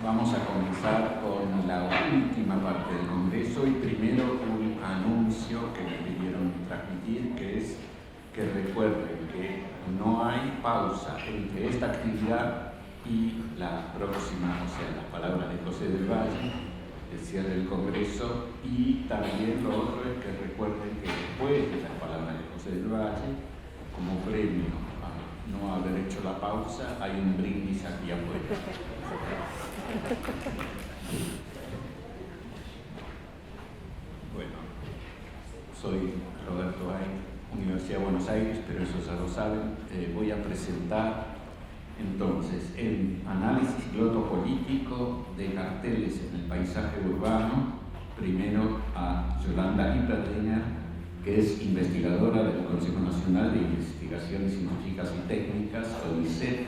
Vamos a comenzar con la última parte del Congreso y primero un anuncio que me pidieron transmitir, que es que recuerden que no hay pausa entre esta actividad y la próxima, o sea, las palabras de José del Valle, el cierre del Congreso, y también lo otro es que recuerden que después de las palabras de José del Valle, como premio a no haber hecho la pausa, hay un brindis aquí afuera. Bueno, soy Roberto Ay, Universidad de Buenos Aires, pero eso ya lo saben. Voy a presentar entonces el análisis glotopolítico de carteles en el paisaje urbano, primero a Yolanda Hyperdinger, que es investigadora del Consejo Nacional de Investigaciones Científicas y Técnicas, CONICET,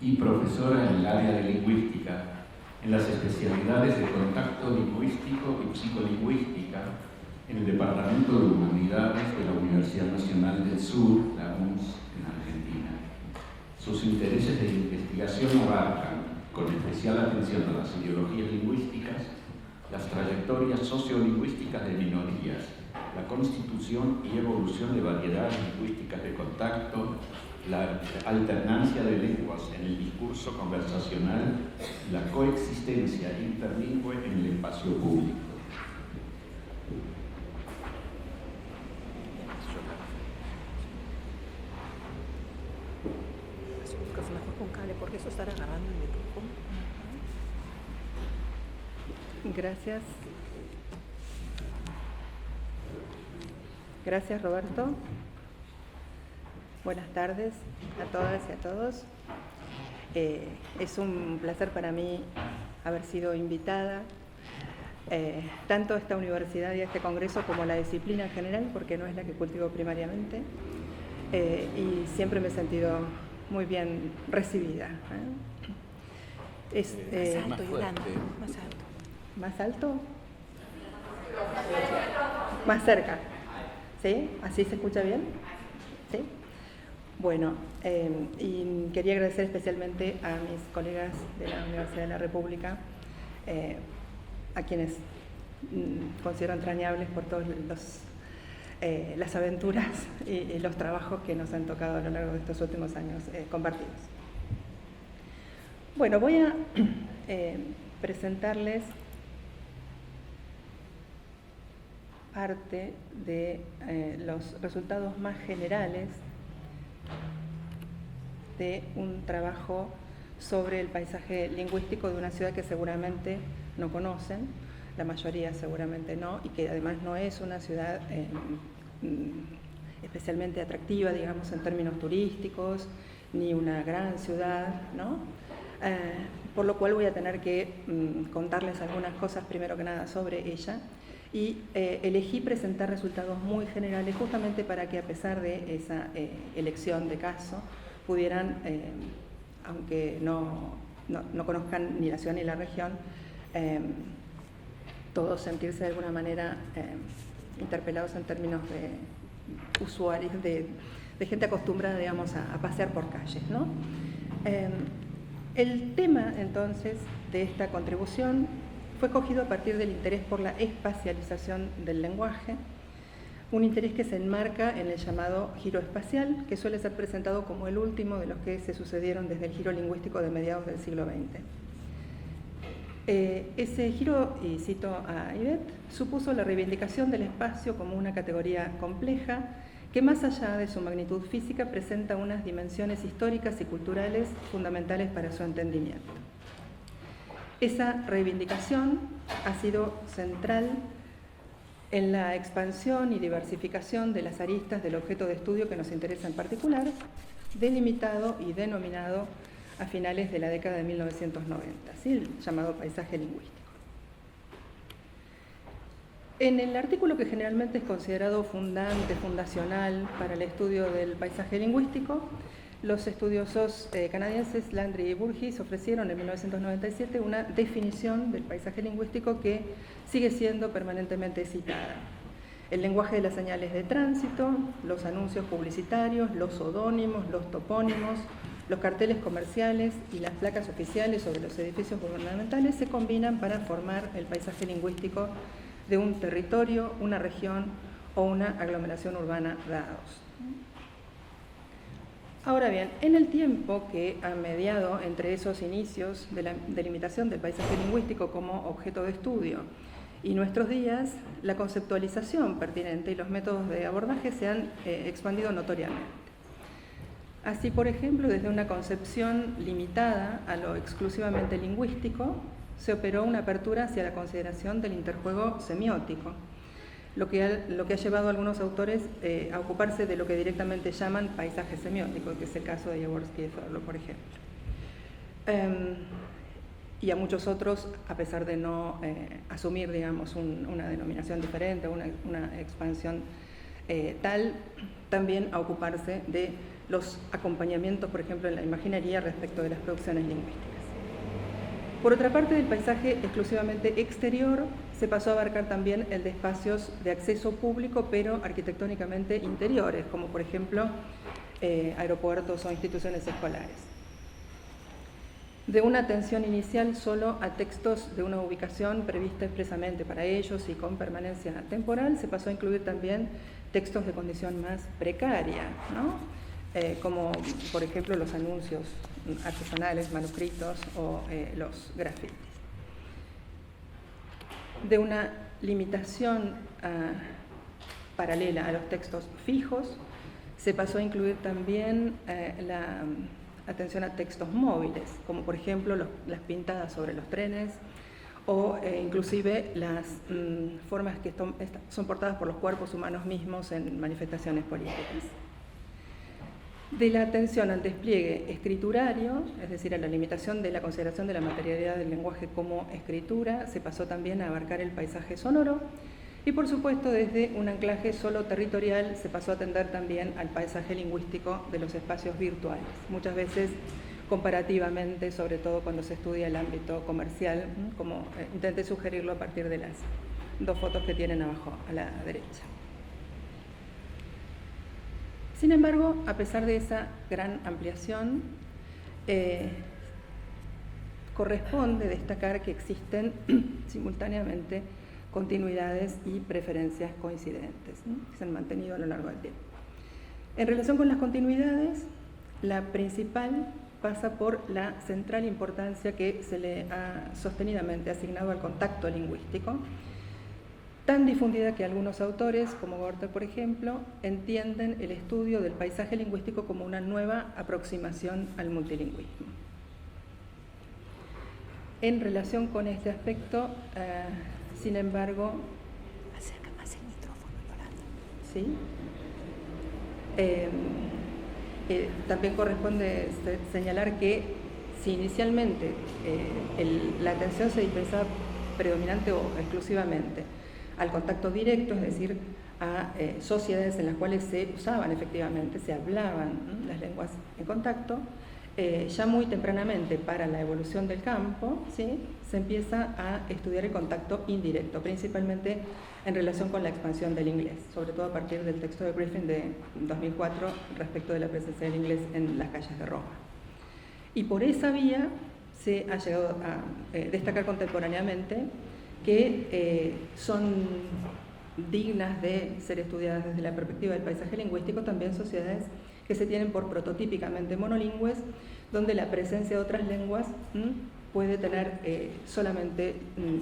y profesora en el área de lingüística, en las especialidades de contacto lingüístico y psicolingüística en el Departamento de Humanidades de la Universidad Nacional del Sur, la UNS, en Argentina. Sus intereses de investigación abarcan, con especial atención a las ideologías lingüísticas, las trayectorias sociolingüísticas de minorías, la constitución y evolución de variedades lingüísticas de contacto, la alternancia de lenguas en el discurso conversacional, la coexistencia interlingüe en el espacio público. Mejor con cable, porque eso estará agarrando el micrófono. Gracias. Gracias, Roberto. Buenas tardes a todas y a todos. Es un placer para mí haber sido invitada tanto a esta universidad y a este congreso como a la disciplina en general, porque no es la que cultivo primariamente, y siempre me he sentido muy bien recibida. Más alto, Yolanda, más alto. ¿Más alto? Más cerca. ¿Sí? ¿Así se escucha bien? ¿Sí? Bueno, y quería agradecer especialmente a mis colegas de la Universidad de la República, a quienes considero entrañables por todas las aventuras y los trabajos que nos han tocado a lo largo de estos últimos años compartidos. Bueno, voy a presentarles parte de los resultados más generales de un trabajo sobre el paisaje lingüístico de una ciudad que seguramente no conocen, la mayoría seguramente no, y que además no es una ciudad especialmente atractiva, digamos, en términos turísticos, ni una gran ciudad, ¿no? Por lo cual voy a tener que contarles algunas cosas, primero que nada, sobre ella, y elegí presentar resultados muy generales justamente para que, a pesar de esa elección de caso, pudieran, aunque no conozcan ni la ciudad ni la región, todos sentirse de alguna manera interpelados en términos de usuarios, de gente acostumbrada, digamos, a pasear por calles, ¿no? El tema, entonces, de esta contribución fue cogido a partir del interés por la espacialización del lenguaje, un interés que se enmarca en el llamado giro espacial, que suele ser presentado como el último de los que se sucedieron desde el giro lingüístico de mediados del siglo XX. Ese giro, y cito a Ivette, supuso la reivindicación del espacio como una categoría compleja que, más allá de su magnitud física, presenta unas dimensiones históricas y culturales fundamentales para su entendimiento. Esa reivindicación ha sido central en la expansión y diversificación de las aristas del objeto de estudio que nos interesa en particular, delimitado y denominado a finales de la década de 1990, ¿sí? El llamado paisaje lingüístico. En el artículo que generalmente es considerado fundacional para el estudio del paisaje lingüístico, los estudiosos canadienses Landry y Burgess ofrecieron en 1997 una definición del paisaje lingüístico que sigue siendo permanentemente citada. El lenguaje de las señales de tránsito, los anuncios publicitarios, los odónimos, los topónimos, Los carteles comerciales y las placas oficiales sobre los edificios gubernamentales se combinan para formar el paisaje lingüístico de un territorio, una región o una aglomeración urbana dados. Ahora bien, en el tiempo que ha mediado entre esos inicios de la delimitación del paisaje lingüístico como objeto de estudio y nuestros días, la conceptualización pertinente y los métodos de abordaje se han expandido notoriamente. Así, por ejemplo, desde una concepción limitada a lo exclusivamente lingüístico, se operó una apertura hacia la consideración del interjuego semiótico, lo que ha llevado a algunos autores a ocuparse de lo que directamente llaman paisaje semiótico, que es el caso de Jaworski y Thurlow, por ejemplo. Y a muchos otros, a pesar de no asumir, digamos, una denominación diferente, una expansión tal, también a ocuparse de los acompañamientos, por ejemplo, en la imaginería respecto de las producciones lingüísticas. Por otra parte, del paisaje exclusivamente exterior se pasó a abarcar también el de espacios de acceso público, pero arquitectónicamente interiores, como por ejemplo aeropuertos o instituciones escolares. De una atención inicial solo a textos de una ubicación prevista expresamente para ellos y con permanencia temporal, se pasó a incluir también textos de condición más precaria, ¿no? Como por ejemplo los anuncios artesanales, manuscritos o los grafitis. De una limitación paralela a los textos fijos, se pasó a incluir también la atención a textos móviles, como por ejemplo las pintadas sobre los trenes o inclusive las formas que son portadas por los cuerpos humanos mismos en manifestaciones políticas. De la atención al despliegue escriturario, es decir, a la limitación de la consideración de la materialidad del lenguaje como escritura, se pasó también a abarcar el paisaje sonoro y, por supuesto, desde un anclaje solo territorial se pasó a atender también al paisaje lingüístico de los espacios virtuales, muchas veces comparativamente, sobre todo cuando se estudia el ámbito comercial, como intenté sugerirlo a partir de las dos fotos que tienen abajo a la derecha. Sin embargo, a pesar de esa gran ampliación, corresponde destacar que existen simultáneamente continuidades y preferencias coincidentes, ¿no?, que se han mantenido a lo largo del tiempo. En relación con las continuidades, la principal pasa por la central importancia que se le ha sostenidamente asignado al contacto lingüístico, tan difundida que algunos autores, como Gorter por ejemplo, entienden el estudio del paisaje lingüístico como una nueva aproximación al multilingüismo. En relación con este aspecto, sin embargo... Acerca más el micrófono, Yolanda. ¿Sí? También corresponde señalar que si inicialmente la atención se dispensaba predominante o exclusivamente al contacto directo, es decir, a sociedades en las cuales se usaban efectivamente, se hablaban las lenguas en contacto, ya muy tempranamente para la evolución del campo, ¿sí?, se empieza a estudiar el contacto indirecto, principalmente en relación con la expansión del inglés, sobre todo a partir del texto de Griffin de 2004 respecto de la presencia del inglés en las calles de Roma. Y por esa vía se ha llegado a destacar contemporáneamente que son dignas de ser estudiadas desde la perspectiva del paisaje lingüístico también sociedades que se tienen por prototípicamente monolingües, donde la presencia de otras lenguas puede tener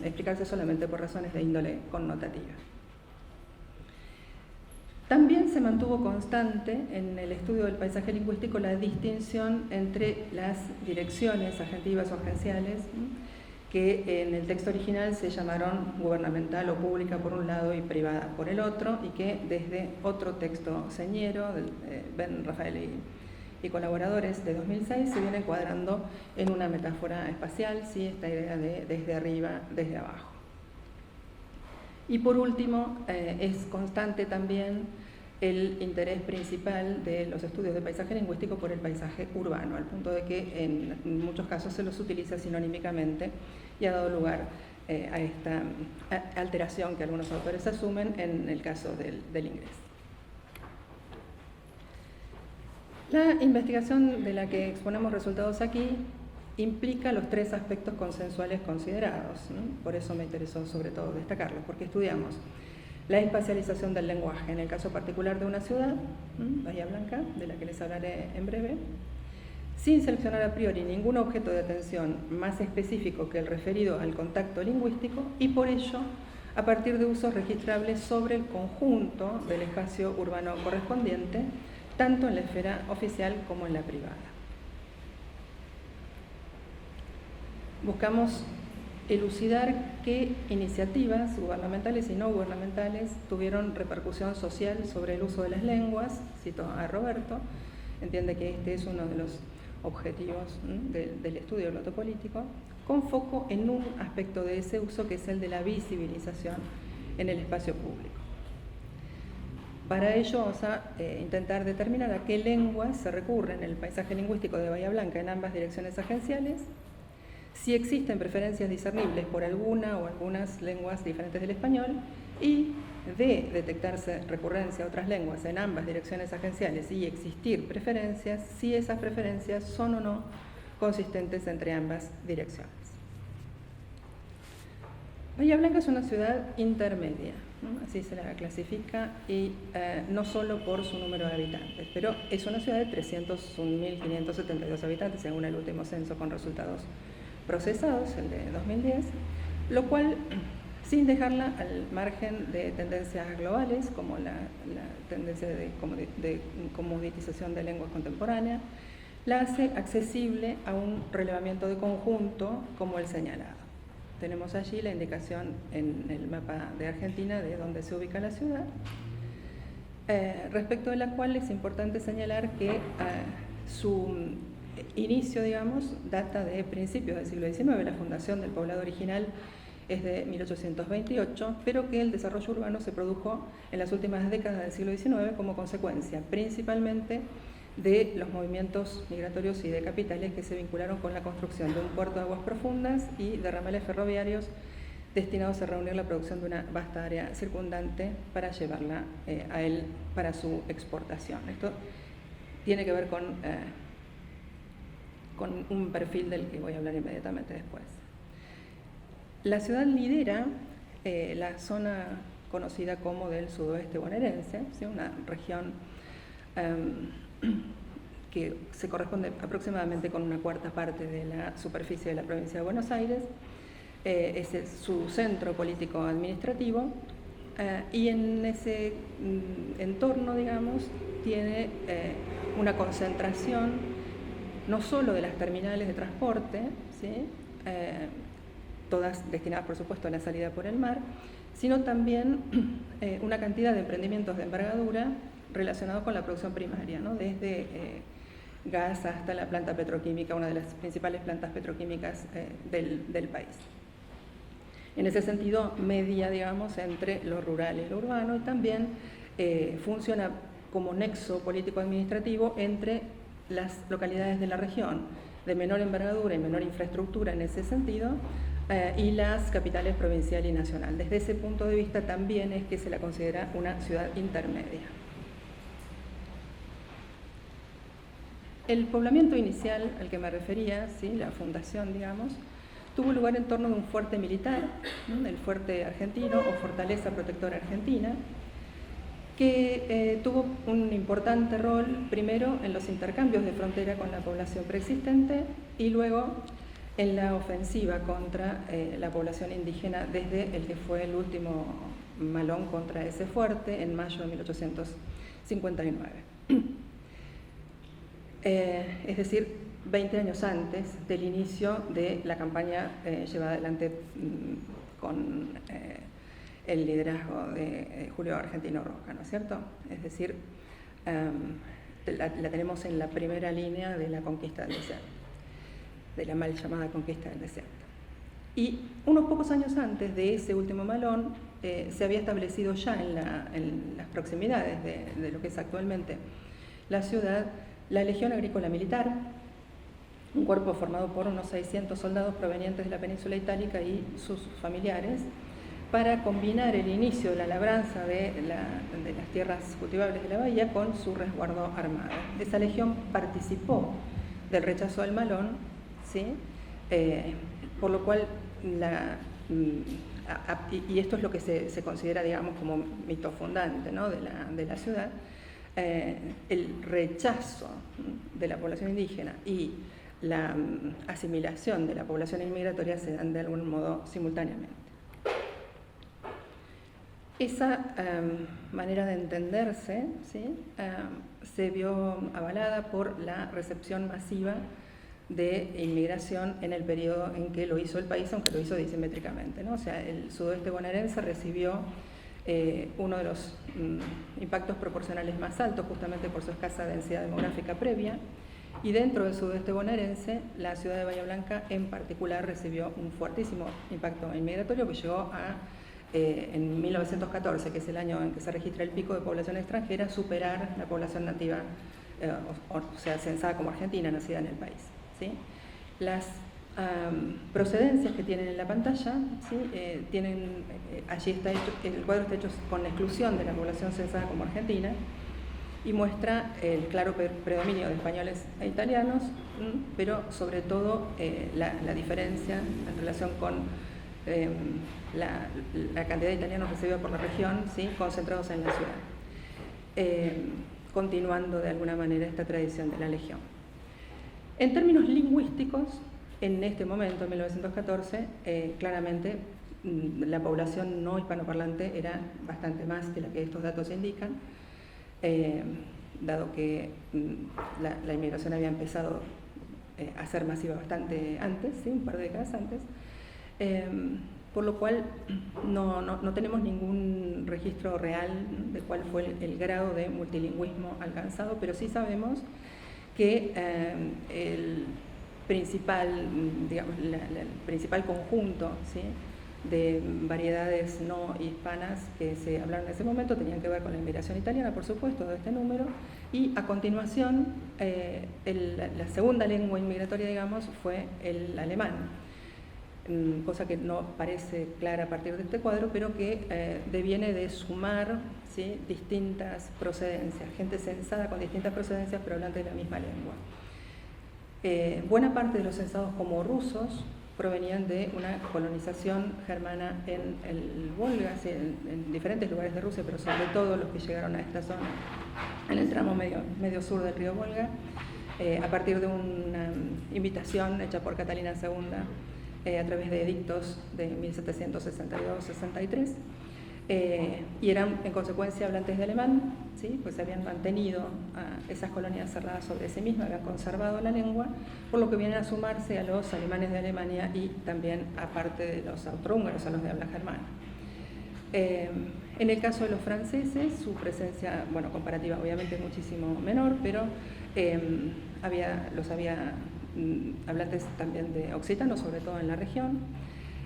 explicarse solamente por razones de índole connotativa. También se mantuvo constante en el estudio del paisaje lingüístico la distinción entre las direcciones agentivas o agenciales, que en el texto original se llamaron gubernamental o pública por un lado y privada por el otro, y que desde otro texto señero, Ben Rafael y colaboradores de 2006, se viene encuadrando en una metáfora espacial, ¿sí?, esta idea de desde arriba, desde abajo. Y por último, es constante también el interés principal de los estudios de paisaje lingüístico por el paisaje urbano, al punto de que en muchos casos se los utiliza sinonímicamente y ha dado lugar a esta alteración que algunos autores asumen en el caso del inglés. La investigación de la que exponemos resultados aquí implica los 3 aspectos consensuales considerados, ¿no? Por eso me interesó sobre todo destacarlos, porque estudiamos la espacialización del lenguaje, en el caso particular de una ciudad, Bahía Blanca, de la que les hablaré en breve, sin seleccionar a priori ningún objeto de atención más específico que el referido al contacto lingüístico, y por ello a partir de usos registrables sobre el conjunto del espacio urbano correspondiente, tanto en la esfera oficial como en la privada. Buscamos elucidar qué iniciativas gubernamentales y no gubernamentales tuvieron repercusión social sobre el uso de las lenguas. Cito a Roberto, entiende que este es uno de los objetivos del estudio glotopolítico, con foco en un aspecto de ese uso que es el de la visibilización en el espacio público. Para ello vamos a intentar determinar a qué lenguas se recurre en el paisaje lingüístico de Bahía Blanca en ambas direcciones agenciales, si existen preferencias discernibles por alguna o algunas lenguas diferentes del español, y de detectarse recurrencia a otras lenguas en ambas direcciones agenciales y existir preferencias, si esas preferencias son o no consistentes entre ambas direcciones. Bahía Blanca es una ciudad intermedia, ¿no? Así se la clasifica, y no solo por su número de habitantes, pero es una ciudad de 301.572 habitantes según el último censo con resultados procesados, el de 2010, lo cual, sin dejarla al margen de tendencias globales como la tendencia de comoditización de lenguas contemporáneas, la hace accesible a un relevamiento de conjunto como el señalado. Tenemos allí la indicación en el mapa de Argentina de dónde se ubica la ciudad, respecto de la cual es importante señalar que su inicio, digamos, data de principios del siglo XIX, la fundación del poblado original es de 1828, pero que el desarrollo urbano se produjo en las últimas décadas del siglo XIX como consecuencia principalmente de los movimientos migratorios y de capitales que se vincularon con la construcción de un puerto de aguas profundas y de ramales ferroviarios destinados a reunir la producción de una vasta área circundante para llevarla a él para su exportación. Esto tiene que ver con un perfil del que voy a hablar inmediatamente después. La ciudad lidera la zona conocida como del sudoeste bonaerense, ¿sí? Una región que se corresponde aproximadamente con 1/4 parte de la superficie de la provincia de Buenos Aires. Ese es su centro político administrativo, y en ese entorno, digamos, tiene una concentración no solo de las terminales de transporte, ¿sí? Todas destinadas por supuesto a la salida por el mar, sino también una cantidad de emprendimientos de envergadura relacionados con la producción primaria, ¿no? Desde gas hasta la planta petroquímica, una de las principales plantas petroquímicas del país. En ese sentido, media, digamos, entre lo rural y lo urbano, y también funciona como nexo político-administrativo entre las localidades de la región de menor envergadura y menor infraestructura en ese sentido, y las capitales provincial y nacional. Desde ese punto de vista también es que se la considera una ciudad intermedia. El poblamiento inicial al que me refería, ¿sí? La fundación, digamos, tuvo lugar en torno de un fuerte militar, ¿no? El fuerte argentino o Fortaleza Protectora Argentina, que tuvo un importante rol primero en los intercambios de frontera con la población preexistente y luego en la ofensiva contra la población indígena desde el que fue el último malón contra ese fuerte en mayo de 1859. Es decir, 20 años antes del inicio de la campaña llevada adelante con el liderazgo de Julio Argentino Roca, ¿no es cierto? Es decir, la tenemos en la primera línea de la conquista del desierto, de la mal llamada conquista del desierto. Y unos pocos años antes de ese último malón, se había establecido ya en las proximidades de lo que es actualmente la ciudad, la Legión Agrícola Militar, un cuerpo formado por unos 600 soldados provenientes de la península itálica y sus familiares, para combinar el inicio de la labranza de las tierras cultivables de la bahía con su resguardo armado. Esa legión participó del rechazo al Malón, ¿sí? Por lo cual, y esto es lo que se considera, digamos, como mito fundante, ¿no?, de la ciudad, el rechazo de la población indígena y la asimilación de la población inmigratoria se dan de algún modo simultáneamente. Esa manera de entenderse, ¿sí?, se vio avalada por la recepción masiva de inmigración en el periodo en que lo hizo el país, aunque lo hizo disimétricamente, ¿no? O sea, el sudoeste bonaerense recibió uno de los impactos proporcionales más altos, justamente por su escasa densidad demográfica previa, y dentro del sudoeste bonaerense, la ciudad de Bahía Blanca en particular recibió un fuertísimo impacto inmigratorio que llegó a, en 1914, que es el año en que se registra el pico de población extranjera, superar la población nativa, o sea, censada como argentina, nacida en el país, ¿sí? Las procedencias que tienen en la pantalla, ¿sí?, allí está hecho, el cuadro está hecho con la exclusión de la población censada como argentina y muestra el claro predominio de españoles e italianos, pero sobre todo la diferencia en relación con la cantidad de italianos recibida por la región, ¿sí?, concentrados en la ciudad, continuando de alguna manera esta tradición de la legión. En términos lingüísticos, en este momento, en 1914, claramente la población no hispanoparlante era bastante más que la que estos datos indican, dado que la inmigración había empezado a ser masiva bastante antes, ¿sí?, un par de décadas antes, por lo cual no tenemos ningún registro real de cuál fue el grado de multilingüismo alcanzado, pero sí sabemos que el principal conjunto, ¿sí?, de variedades no hispanas que se hablaron en ese momento tenían que ver con la inmigración italiana, por supuesto, de este número, y a continuación la segunda lengua inmigratoria, digamos, fue el alemán, cosa que no parece clara a partir de este cuadro, pero que deviene de sumar, ¿sí?, distintas procedencias, gente censada con distintas procedencias pero hablante de la misma lengua. Buena parte de los censados como rusos provenían de una colonización germana en el Volga, ¿sí?, en diferentes lugares de Rusia, pero sobre todo los que llegaron a esta zona, en el tramo medio sur del río Volga, a partir de una invitación hecha por Catalina II a través de edictos de 1762-63, y eran en consecuencia hablantes de alemán, ¿sí?, pues habían mantenido esas colonias cerradas sobre sí mismas, habían conservado la lengua, por lo que vienen a sumarse a los alemanes de Alemania y también aparte de los austrohúngaros, a los de habla germana. En el caso de los franceses, su presencia, bueno, comparativa obviamente muchísimo menor, pero había hablantes también de occitano, sobre todo en la región,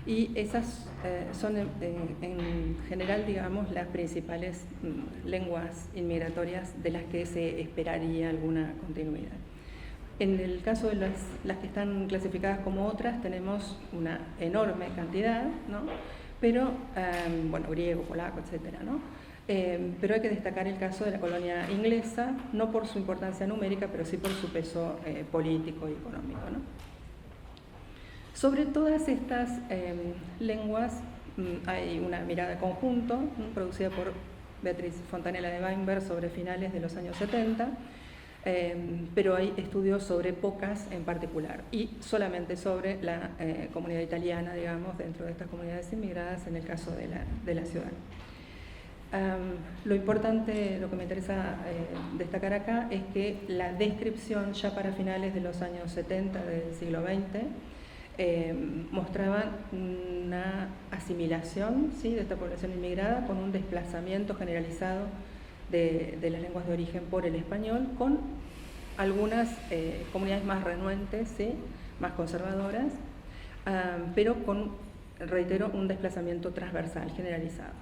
y esas son en general, digamos, las principales lenguas inmigratorias de las que se esperaría alguna continuidad. En el caso de las que están clasificadas como otras, tenemos una enorme cantidad, ¿no?, pero, bueno, griego, polaco, etcétera, ¿no? Pero hay que destacar el caso de la colonia inglesa, no por su importancia numérica, pero sí por su peso político y económico, ¿no? Sobre todas estas lenguas hay una mirada de conjunto, ¿no?, producida por Beatriz Fontanella de Weinberg sobre finales de los años 70, pero hay estudios sobre pocas en particular y solamente sobre la comunidad italiana, digamos, dentro de estas comunidades inmigradas en el caso de la ciudad. Lo importante, lo que me interesa destacar acá es que la descripción ya para finales de los años 70 del siglo XX mostraba una asimilación, ¿sí?, de esta población inmigrada con un desplazamiento generalizado de las lenguas de origen por el español, con algunas comunidades más renuentes, ¿sí?, más conservadoras, pero con, reitero, un desplazamiento transversal generalizado,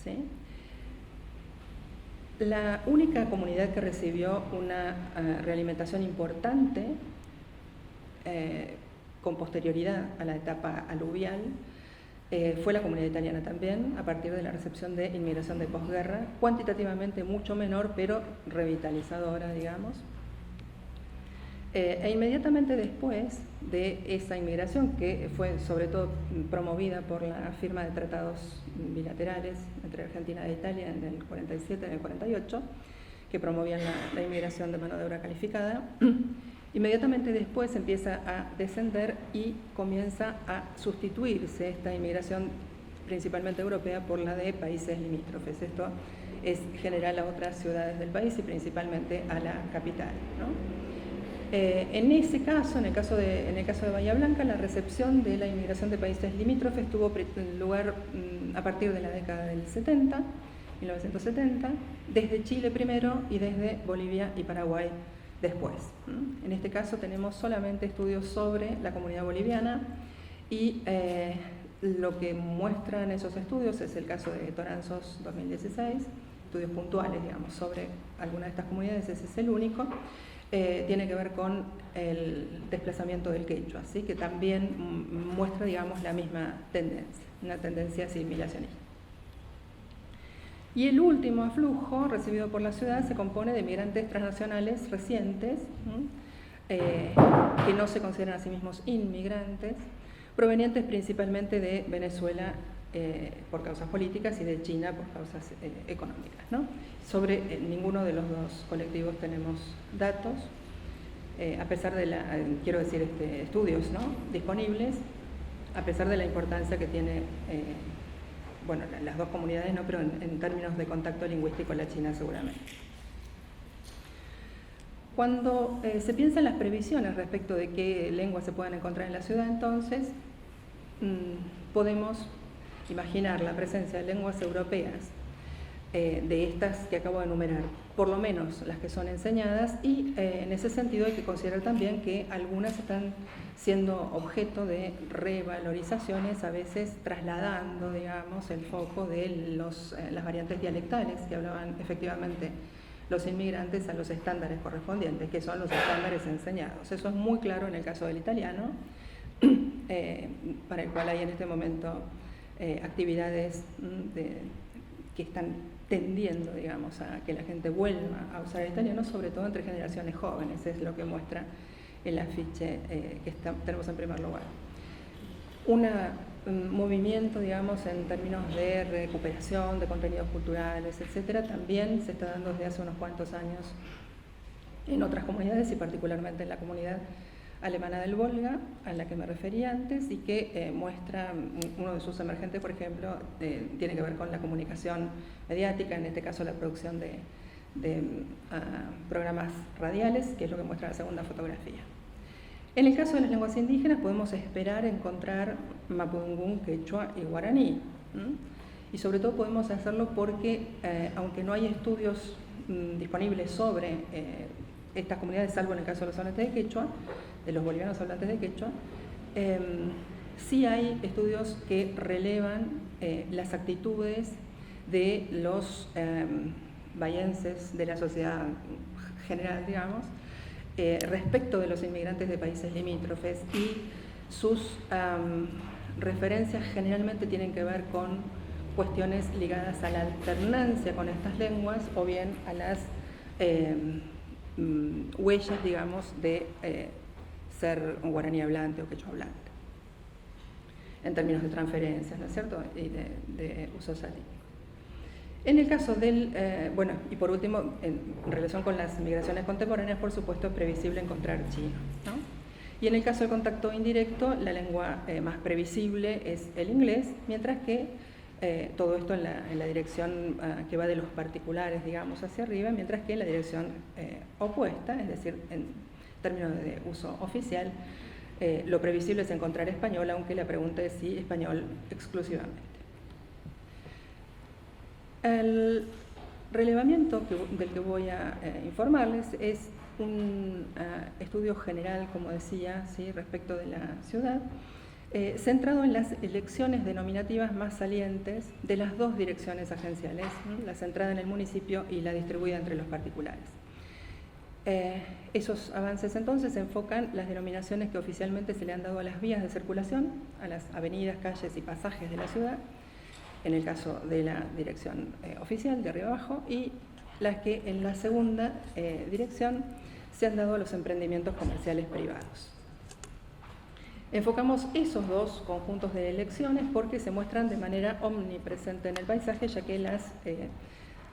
¿sí? La única comunidad que recibió una realimentación importante con posterioridad a la etapa aluvial fue la comunidad italiana también, a partir de la recepción de inmigración de posguerra, cuantitativamente mucho menor, pero revitalizadora, digamos. E inmediatamente después de esa inmigración, que fue sobre todo promovida por la firma de tratados bilaterales entre Argentina e Italia en el 47 y en el 48, que promovían la inmigración de mano de obra calificada, inmediatamente después empieza a descender y comienza a sustituirse esta inmigración principalmente europea por la de países limítrofes. Esto es general a otras ciudades del país y principalmente a la capital, ¿no? En ese caso, en el caso de Bahía Blanca, la recepción de la inmigración de países limítrofes tuvo lugar a partir de la década del 70, 1970, desde Chile primero y desde Bolivia y Paraguay después. En este caso tenemos solamente estudios sobre la comunidad boliviana y lo que muestran esos estudios es el caso de Toranzos 2016, estudios puntuales, digamos, sobre alguna de estas comunidades, ese es el único. Tiene que ver con el desplazamiento del quechua, ¿sí? Que también muestra, digamos, la misma tendencia, una tendencia asimilacionista. Y el último aflujo recibido por la ciudad se compone de migrantes transnacionales recientes, que no se consideran a sí mismos inmigrantes, provenientes principalmente de Venezuela por causas políticas y de China por causas económicas, ¿no? Sobre ninguno de los dos colectivos tenemos datos, a pesar de estudios, ¿no?, disponibles, a pesar de la importancia que tiene, bueno, las dos comunidades, no, pero en términos de contacto lingüístico la China seguramente. Cuando se piensa en las previsiones respecto de qué lenguas se pueden encontrar en la ciudad, entonces podemos imaginar la presencia de lenguas europeas, de estas que acabo de enumerar, por lo menos las que son enseñadas, y en ese sentido hay que considerar también que algunas están siendo objeto de revalorizaciones, a veces trasladando, digamos, el foco de las variantes dialectales que hablaban efectivamente los inmigrantes a los estándares correspondientes, que son los estándares enseñados. Eso es muy claro en el caso del italiano, para el cual hay en este momento actividades que están tendiendo, digamos, a que la gente vuelva a usar el italiano, sobre todo entre generaciones jóvenes, es lo que muestra el afiche que tenemos en primer lugar. Un movimiento, digamos, en términos de recuperación de contenidos culturales, etcétera, también se está dando desde hace unos cuantos años en otras comunidades y particularmente en la comunidad alemana del Volga, a la que me refería antes, y que muestra uno de sus emergentes, por ejemplo, tiene que ver con la comunicación mediática, en este caso la producción de programas radiales, que es lo que muestra la segunda fotografía. En el caso de las lenguas indígenas podemos esperar encontrar mapudungún, quechua y guaraní, y sobre todo podemos hacerlo porque, aunque no hay estudios disponibles sobre estas comunidades, salvo en el caso de los hablantes de quechua, de los bolivianos hablantes de quechua, sí hay estudios que relevan las actitudes de los bahienses, de la sociedad general, digamos, respecto de los inmigrantes de países limítrofes, y sus referencias generalmente tienen que ver con cuestiones ligadas a la alternancia con estas lenguas o bien a las huellas, digamos, de ser un guaraní hablante o quechua hablante, en términos de transferencias, ¿no es cierto?, y de uso satírico. En el caso del, bueno, y por último, en relación con las migraciones contemporáneas, por supuesto, es previsible encontrar chino, ¿no? Y en el caso del contacto indirecto, la lengua más previsible es el inglés, mientras que todo esto en la dirección que va de los particulares, digamos, hacia arriba, mientras que en la dirección opuesta, es decir, en términos de uso oficial, lo previsible es encontrar español, aunque la pregunta es si español exclusivamente. El relevamiento del que voy a informarles es un estudio general, como decía, ¿sí?, respecto de la ciudad, centrado en las elecciones denominativas más salientes de las dos direcciones agenciales, ¿no?, la centrada en el municipio y la distribuida entre los particulares. Esos avances entonces enfocan las denominaciones que oficialmente se le han dado a las vías de circulación, a las avenidas, calles y pasajes de la ciudad, en el caso de la dirección oficial de arriba abajo, y las que en la segunda dirección se han dado a los emprendimientos comerciales privados. Enfocamos esos dos conjuntos de elecciones porque se muestran de manera omnipresente en el paisaje, ya que las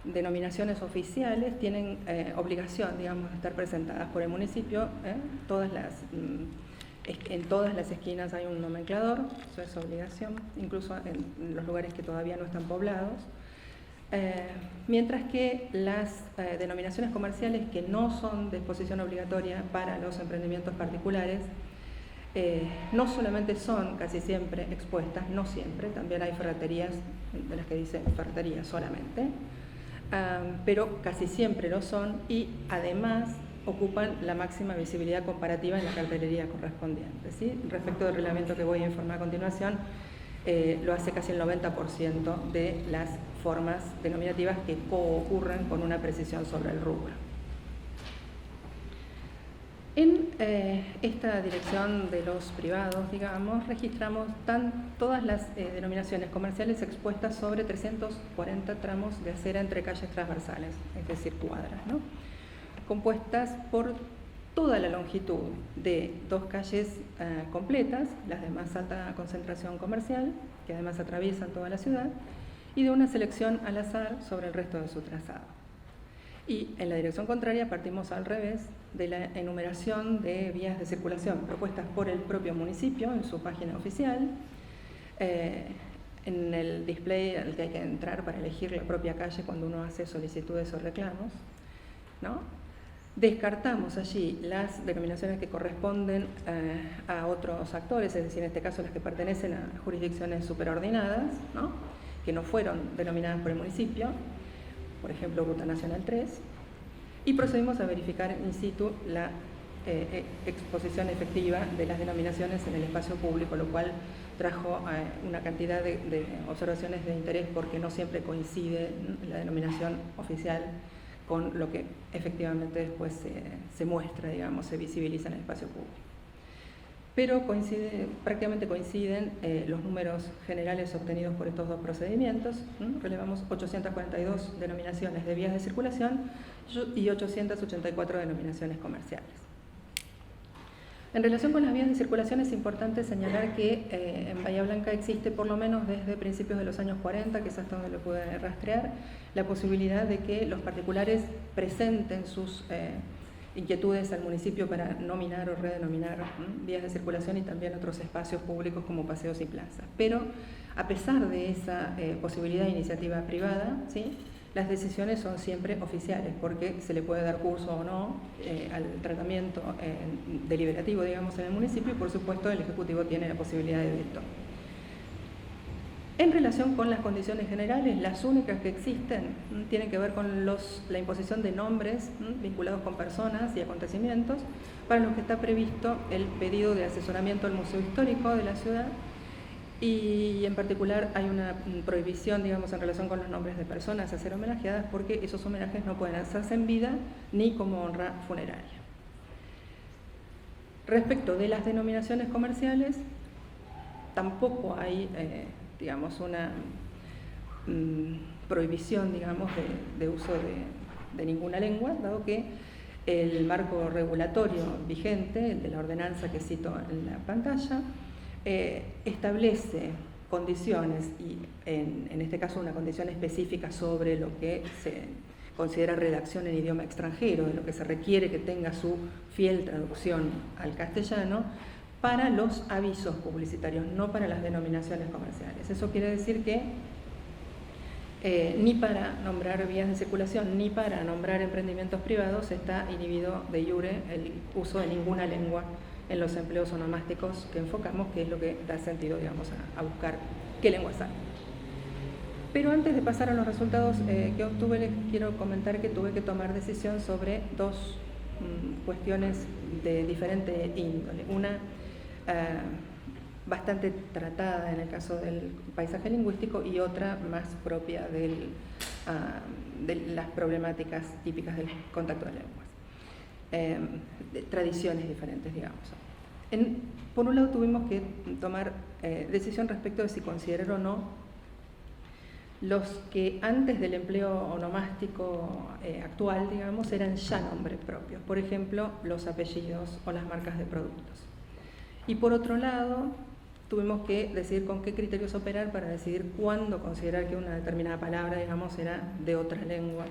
denominaciones oficiales tienen obligación, digamos, de estar presentadas por el municipio. En todas las esquinas hay un nomenclador, eso es obligación, incluso en los lugares que todavía no están poblados. Mientras que las denominaciones comerciales que no son de exposición obligatoria para los emprendimientos particulares, no solamente son casi siempre expuestas, no siempre, también hay ferreterías de las que dicen ferretería solamente, pero casi siempre lo son y además ocupan la máxima visibilidad comparativa en la cartelería correspondiente, ¿sí? Respecto del reglamento que voy a informar a continuación, lo hace casi el 90% de las formas denominativas que coocurren con una precisión sobre el rubro. En esta dirección de los privados, digamos, registramos todas las denominaciones comerciales expuestas sobre 340 tramos de acera entre calles transversales, es decir, cuadras, ¿no? Compuestas por toda la longitud de dos calles completas, las de más alta concentración comercial, que además atraviesan toda la ciudad, y de una selección al azar sobre el resto de su trazado. Y en la dirección contraria partimos al revés de la enumeración de vías de circulación propuestas por el propio municipio en su página oficial, en el display al que hay que entrar para elegir la propia calle cuando uno hace solicitudes o reclamos, ¿no? Descartamos allí las denominaciones que corresponden a otros actores, es decir, en este caso las que pertenecen a jurisdicciones superordinadas, ¿no? Que no fueron denominadas por el municipio, por ejemplo, Ruta Nacional 3, y procedimos a verificar in situ la exposición efectiva de las denominaciones en el espacio público, lo cual trajo una cantidad de observaciones de interés porque no siempre coincide la denominación oficial con lo que efectivamente después se muestra, digamos, se visibiliza en el espacio público. Pero prácticamente coinciden los números generales obtenidos por estos dos procedimientos. Relevamos 842 denominaciones de vías de circulación y 884 denominaciones comerciales. En relación con las vías de circulación es importante señalar que en Bahía Blanca existe por lo menos desde principios de los años 40, que es hasta donde lo pude rastrear, la posibilidad de que los particulares presenten sus inquietudes al municipio para nominar o redenominar vías de circulación y también otros espacios públicos como paseos y plazas. Pero a pesar de esa posibilidad de iniciativa privada, ¿sí?, las decisiones son siempre oficiales porque se le puede dar curso o no al tratamiento deliberativo, digamos, en el municipio, y por supuesto el Ejecutivo tiene la posibilidad de veto. En relación con las condiciones generales, las únicas que existen tienen que ver con la imposición de nombres vinculados con personas y acontecimientos, para los que está previsto el pedido de asesoramiento al Museo Histórico de la ciudad, y en particular hay una prohibición, digamos, en relación con los nombres de personas a ser homenajeadas, porque esos homenajes no pueden hacerse en vida ni como honra funeraria. Respecto de las denominaciones comerciales, tampoco hay digamos, una prohibición, digamos, de uso de ninguna lengua, dado que el marco regulatorio vigente, el de la ordenanza que cito en la pantalla, establece condiciones, y en este caso una condición específica sobre lo que se considera redacción en idioma extranjero, de lo que se requiere que tenga su fiel traducción al castellano, para los avisos publicitarios, no para las denominaciones comerciales. Eso quiere decir que ni para nombrar vías de circulación ni para nombrar emprendimientos privados está inhibido de iure el uso de ninguna lengua en los empleos onomásticos que enfocamos, que es lo que da sentido, digamos, a buscar qué lengua sale. Pero antes de pasar a los resultados que obtuve, les quiero comentar que tuve que tomar decisión sobre dos cuestiones de diferente índole. Una bastante tratada en el caso del paisaje lingüístico y otra más propia de las problemáticas típicas del contacto de lenguas. tradiciones diferentes, digamos. Por un lado tuvimos que tomar decisión respecto de si considerar o no los que antes del empleo onomástico actual, digamos, eran ya nombres propios, por ejemplo, los apellidos o las marcas de productos. Y por otro lado, tuvimos que decidir con qué criterios operar para decidir cuándo considerar que una determinada palabra, digamos, era de otra lengua,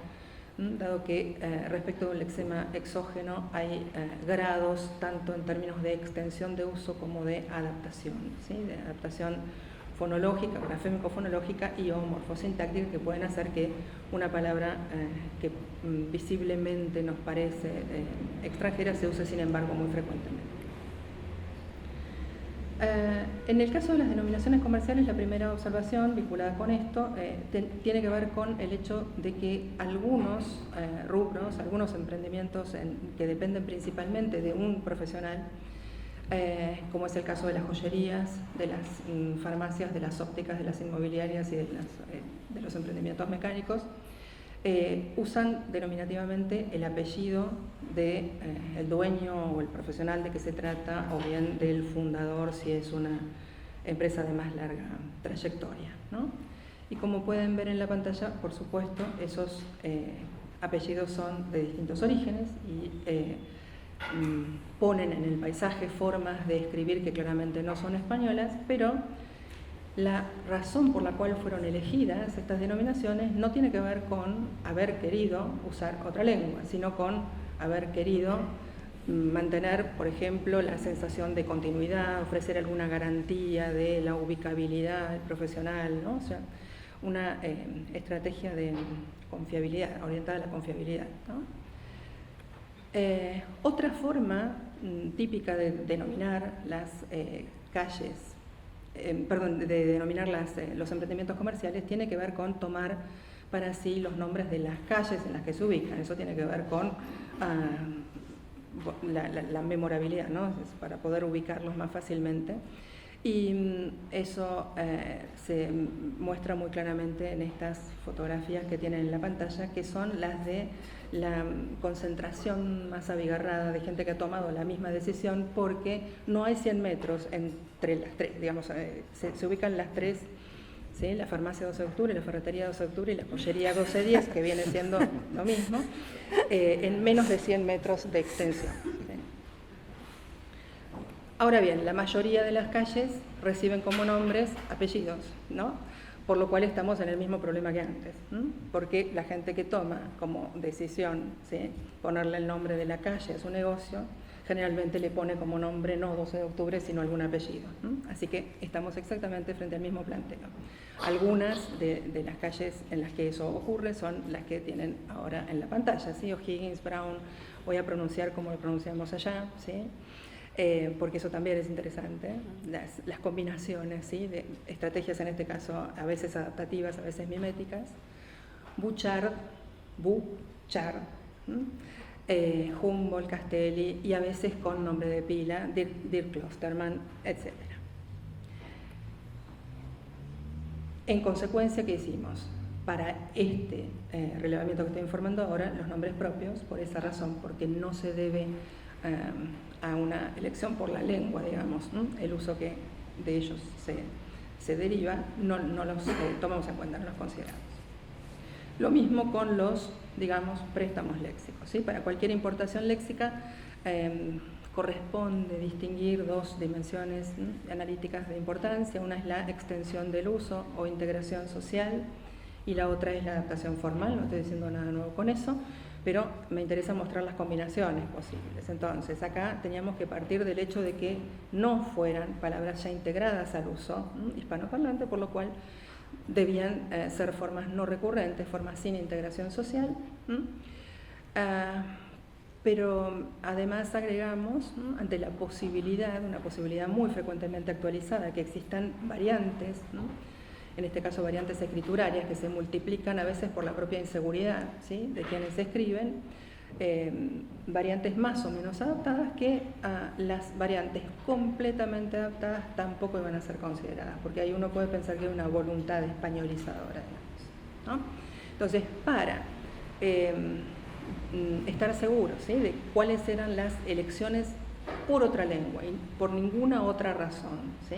dado que respecto del lexema exógeno hay grados tanto en términos de extensión de uso como de adaptación, ¿sí? De adaptación fonológica, grafémico-fonológica y o morfosintáctica, que pueden hacer que una palabra que visiblemente nos parece extranjera se use sin embargo muy frecuentemente. En el caso de las denominaciones comerciales, la primera observación vinculada con esto tiene que ver con el hecho de que algunos rubros, algunos emprendimientos que dependen principalmente de un profesional, como es el caso de las joyerías, de las farmacias, de las ópticas, de las inmobiliarias y de los emprendimientos mecánicos, usan denominativamente el apellido del dueño o el profesional de que se trata, o bien del fundador si es una empresa de más larga trayectoria, ¿no? Y como pueden ver en la pantalla, por supuesto, esos apellidos son de distintos orígenes y ponen en el paisaje formas de escribir que claramente no son españolas, pero la razón por la cual fueron elegidas estas denominaciones no tiene que ver con haber querido usar otra lengua, sino con haber querido mantener, por ejemplo, la sensación de continuidad, ofrecer alguna garantía de la ubicabilidad del profesional, ¿no? O sea, una estrategia de confiabilidad, orientada a la confiabilidad, ¿no? Otra forma típica de denominar las calles, de denominar los emprendimientos comerciales, tiene que ver con tomar para sí los nombres de las calles en las que se ubican. Eso tiene que ver con la memorabilidad, ¿no? Es para poder ubicarlos más fácilmente. Y eso se muestra muy claramente en estas fotografías que tienen en la pantalla, que son las de la concentración más abigarrada de gente que ha tomado la misma decisión, porque no hay 100 metros entre las tres, digamos, se ubican las tres, ¿sí? La farmacia 12 de octubre, la ferretería 12 de octubre y la joyería 1210, que viene siendo lo mismo, en menos de 100 metros de extensión, ¿sí? Ahora bien, la mayoría de las calles reciben como nombres apellidos, ¿no? Por lo cual estamos en el mismo problema que antes, ¿no? Porque la gente que toma como decisión, ¿sí?, ponerle el nombre de la calle a su negocio, generalmente le pone como nombre no 12 de octubre, sino algún apellido, ¿no? Así que estamos exactamente frente al mismo planteo. Algunas de las calles en las que eso ocurre son las que tienen ahora en la pantalla, ¿sí? O'Higgins, Brown, voy a pronunciar como lo pronunciamos allá, ¿sí? Porque eso también es interesante, las combinaciones, ¿sí?, de estrategias, en este caso a veces adaptativas, a veces miméticas. Bouchard, Humboldt, Castelli, y a veces con nombre de pila, Dirk Klosterman, etc. En consecuencia, ¿qué hicimos? Para este relevamiento que estoy informando ahora, los nombres propios, por esa razón, porque no se debe a una elección por la lengua, digamos, ¿no? El uso que de ellos se deriva, no los tomamos en cuenta, no los consideramos. Lo mismo con los, digamos, préstamos léxicos, ¿sí? Para cualquier importación léxica corresponde distinguir dos dimensiones analíticas de importancia. Una es la extensión del uso o integración social y la otra es la adaptación formal. No estoy diciendo nada nuevo con eso, pero me interesa mostrar las combinaciones posibles. Entonces, acá teníamos que partir del hecho de que no fueran palabras ya integradas al uso hispanoparlante, por lo cual debían ser formas no recurrentes, formas sin integración social. Pero además agregamos, ante la posibilidad, una posibilidad muy frecuentemente actualizada, que existan variantes, en este caso variantes escriturarias que se multiplican a veces por la propia inseguridad, ¿sí?, de quienes escriben, variantes más o menos adaptadas, que las variantes completamente adaptadas tampoco iban a ser consideradas, porque ahí uno puede pensar que hay una voluntad españolizadora, digamos, ¿no? Entonces, para estar seguros, ¿sí?, de cuáles eran las elecciones por otra lengua y por ninguna otra razón, ¿sí?,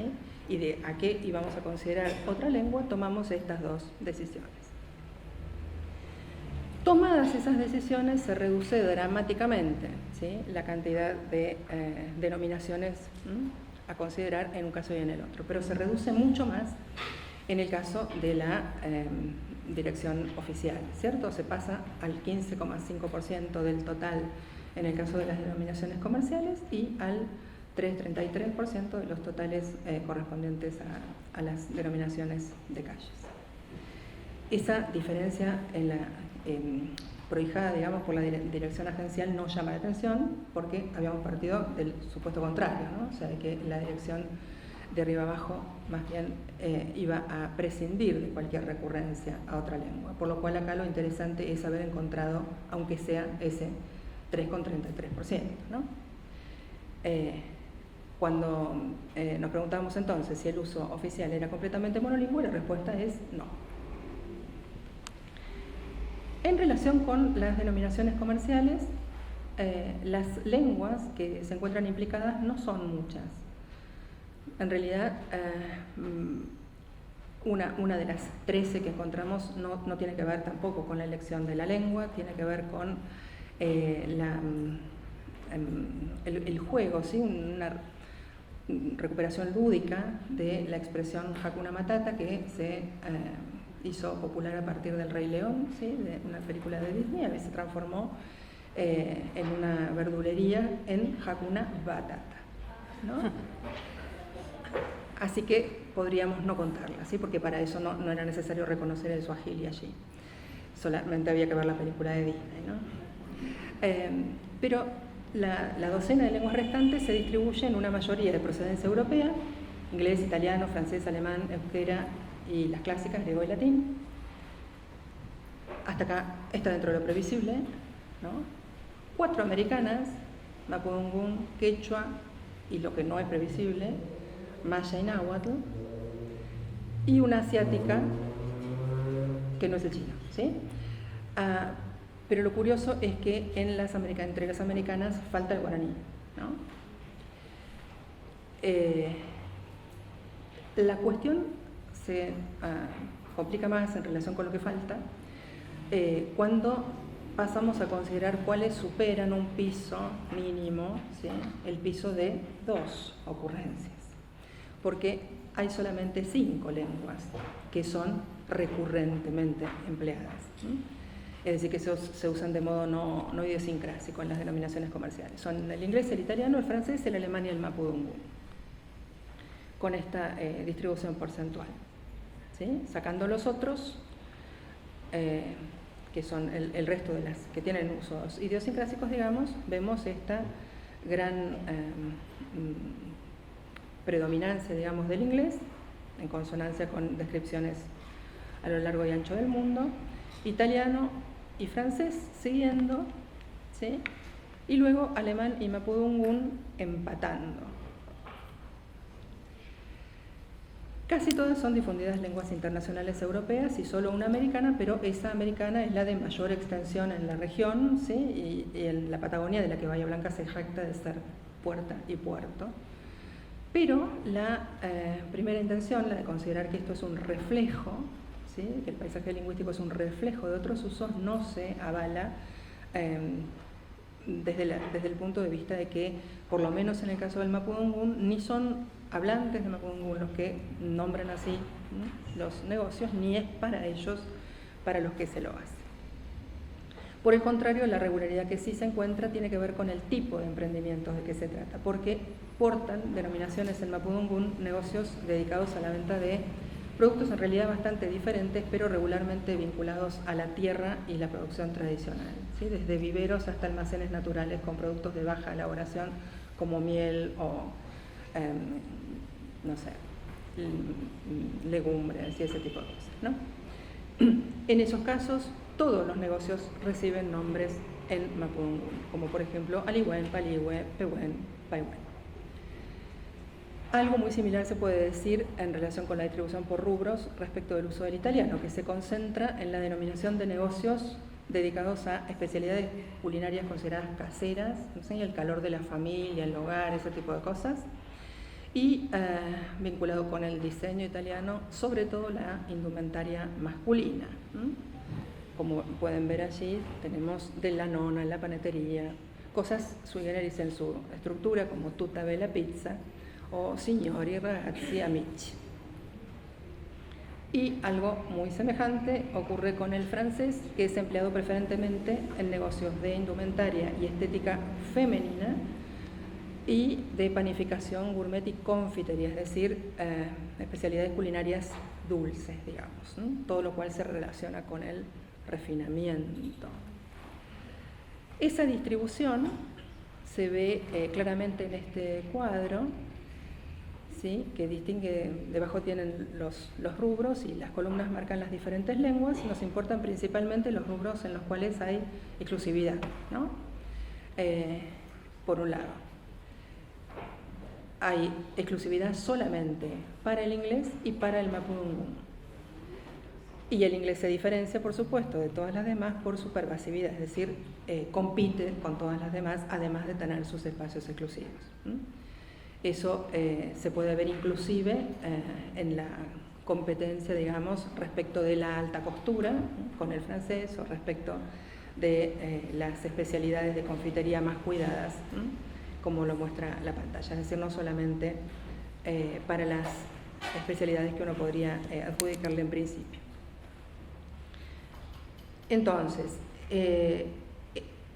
y de a qué íbamos a considerar otra lengua, tomamos estas dos decisiones. Tomadas esas decisiones, se reduce dramáticamente, ¿sí?, la cantidad de denominaciones a considerar en un caso y en el otro, pero se reduce mucho más en el caso de la dirección oficial, ¿cierto? Se pasa al 15,5% del total en el caso de las denominaciones comerciales y al 3,33% de los totales correspondientes a las denominaciones de calles. Esa diferencia en la prohijada, digamos, por la dirección agencial no llama la atención porque habíamos partido del supuesto contrario, ¿no? O sea, de que la dirección de arriba abajo más bien iba a prescindir de cualquier recurrencia a otra lengua, por lo cual acá lo interesante es haber encontrado, aunque sea ese 3,33%, ¿no? Cuando nos preguntamos entonces si el uso oficial era completamente monolingüe, la respuesta es no. En relación con las denominaciones comerciales, las lenguas que se encuentran implicadas no son muchas. En realidad, una de las 13 que encontramos no tiene que ver tampoco con la elección de la lengua, tiene que ver con el juego, ¿sí?, una recuperación lúdica de la expresión Hakuna Matata que se hizo popular a partir del Rey León, ¿sí?, de una película de Disney, a veces se transformó en una verdulería en Hakuna Batata, ¿no? Así que podríamos no contarla, ¿sí?, porque para eso no era necesario reconocer el suajili allí, solamente había que ver la película de Disney, ¿no? Pero la docena de lenguas restantes se distribuye en una mayoría de procedencia europea: inglés, italiano, francés, alemán, euskera y las clásicas, griego y latín. Hasta acá está dentro de lo previsible, ¿no? 4 americanas: mapudungún, quechua y lo que no es previsible, maya y náhuatl, y una asiática que no es el chino, ¿sí? Pero lo curioso es que entre las americanas falta el guaraní, ¿no? La cuestión se complica más en relación con lo que falta cuando pasamos a considerar cuáles superan un piso mínimo, ¿sí?, el piso de 2 ocurrencias, porque hay solamente 5 lenguas que son recurrentemente empleadas, ¿sí? Es decir, que se usan de modo no idiosincrásico en las denominaciones comerciales. Son el inglés, el italiano, el francés, el alemán y el mapudungún, con esta distribución porcentual, ¿sí? Sacando los otros, que son el resto de las que tienen usos idiosincrásicos, digamos, vemos esta gran predominancia, digamos, del inglés, en consonancia con descripciones a lo largo y ancho del mundo, italiano y francés siguiendo, ¿sí?, y luego alemán y mapudungún empatando. Casi todas son difundidas lenguas internacionales europeas y solo una americana, pero esa americana es la de mayor extensión en la región, ¿sí?, y en la Patagonia, de la que Bahía Blanca se jacta de ser puerta y puerto. Pero la primera intención, la de considerar que esto es un reflejo, ¿sí?, que el paisaje lingüístico es un reflejo de otros usos, no se avala desde el punto de vista de que, por lo menos en el caso del mapudungún, ni son hablantes de mapudungún los que nombran así, ¿no?, los negocios, ni es para ellos para los que se lo hace. Por el contrario, la regularidad que sí se encuentra tiene que ver con el tipo de emprendimientos de que se trata, porque portan denominaciones en mapudungún negocios dedicados a la venta de productos en realidad bastante diferentes, pero regularmente vinculados a la tierra y la producción tradicional, ¿sí?, desde viveros hasta almacenes naturales con productos de baja elaboración como miel o, no sé, legumbres y ese tipo de cosas, ¿no? En esos casos, todos los negocios reciben nombres en mapudungún, como por ejemplo Aliwen, Paligüe, Pehuen, Paiwen. Algo muy similar se puede decir en relación con la distribución por rubros respecto del uso del italiano, que se concentra en la denominación de negocios dedicados a especialidades culinarias consideradas caseras, no sé, el calor de la familia, el hogar, ese tipo de cosas, y vinculado con el diseño italiano, sobre todo la indumentaria masculina. Como pueden ver allí, tenemos della nonna, la panetería, cosas sui generis en su estructura, como tutta bella pizza, o signori, ragazzi, amici. Y algo muy semejante ocurre con el francés, que es empleado preferentemente en negocios de indumentaria y estética femenina y de panificación, gourmet y confitería, es decir, especialidades culinarias dulces, digamos, ¿no? Todo lo cual se relaciona con el refinamiento. Esa distribución se ve claramente en este cuadro, ¿sí? Que distingue, debajo tienen los rubros y las columnas marcan las diferentes lenguas. Nos importan principalmente los rubros en los cuales hay exclusividad, ¿no? Por un lado, hay exclusividad solamente para el inglés y para el mapudungun. Y el inglés se diferencia, por supuesto, de todas las demás por su pervasividad, es decir, compite con todas las demás, además de tener sus espacios exclusivos. Eso se puede ver inclusive en la competencia, digamos, respecto de la alta costura con el francés o respecto de las especialidades de confitería más cuidadas, como lo muestra la pantalla. Es decir, no solamente para las especialidades que uno podría adjudicarle en principio. Entonces,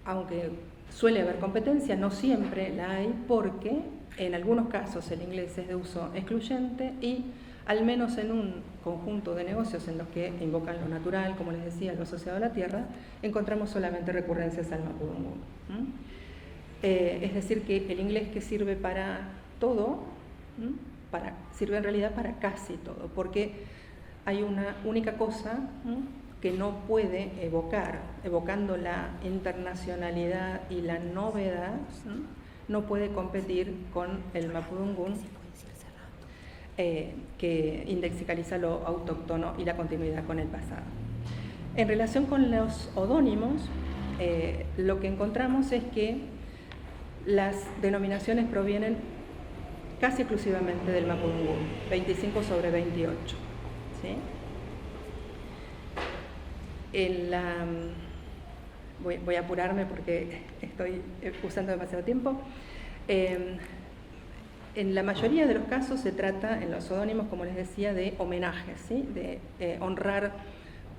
aunque suele haber competencia, no siempre la hay porque en algunos casos el inglés es de uso excluyente y al menos en un conjunto de negocios en los que invocan lo natural, como les decía, lo asociado a la tierra, encontramos solamente recurrencias al mapudungun. Es decir, que el inglés que sirve para todo, sirve en realidad para casi todo, porque hay una única cosa que no puede evocando la internacionalidad y la novedad, no puede competir con el mapudungun, que indexicaliza lo autóctono y la continuidad con el pasado. En relación con los odónimos, lo que encontramos es que las denominaciones provienen casi exclusivamente del mapudungun, 25 sobre 28. ¿Sí? Voy a apurarme porque estoy usando demasiado tiempo. En la mayoría de los casos se trata, en los odónimos, como les decía, de homenajes, ¿sí? De honrar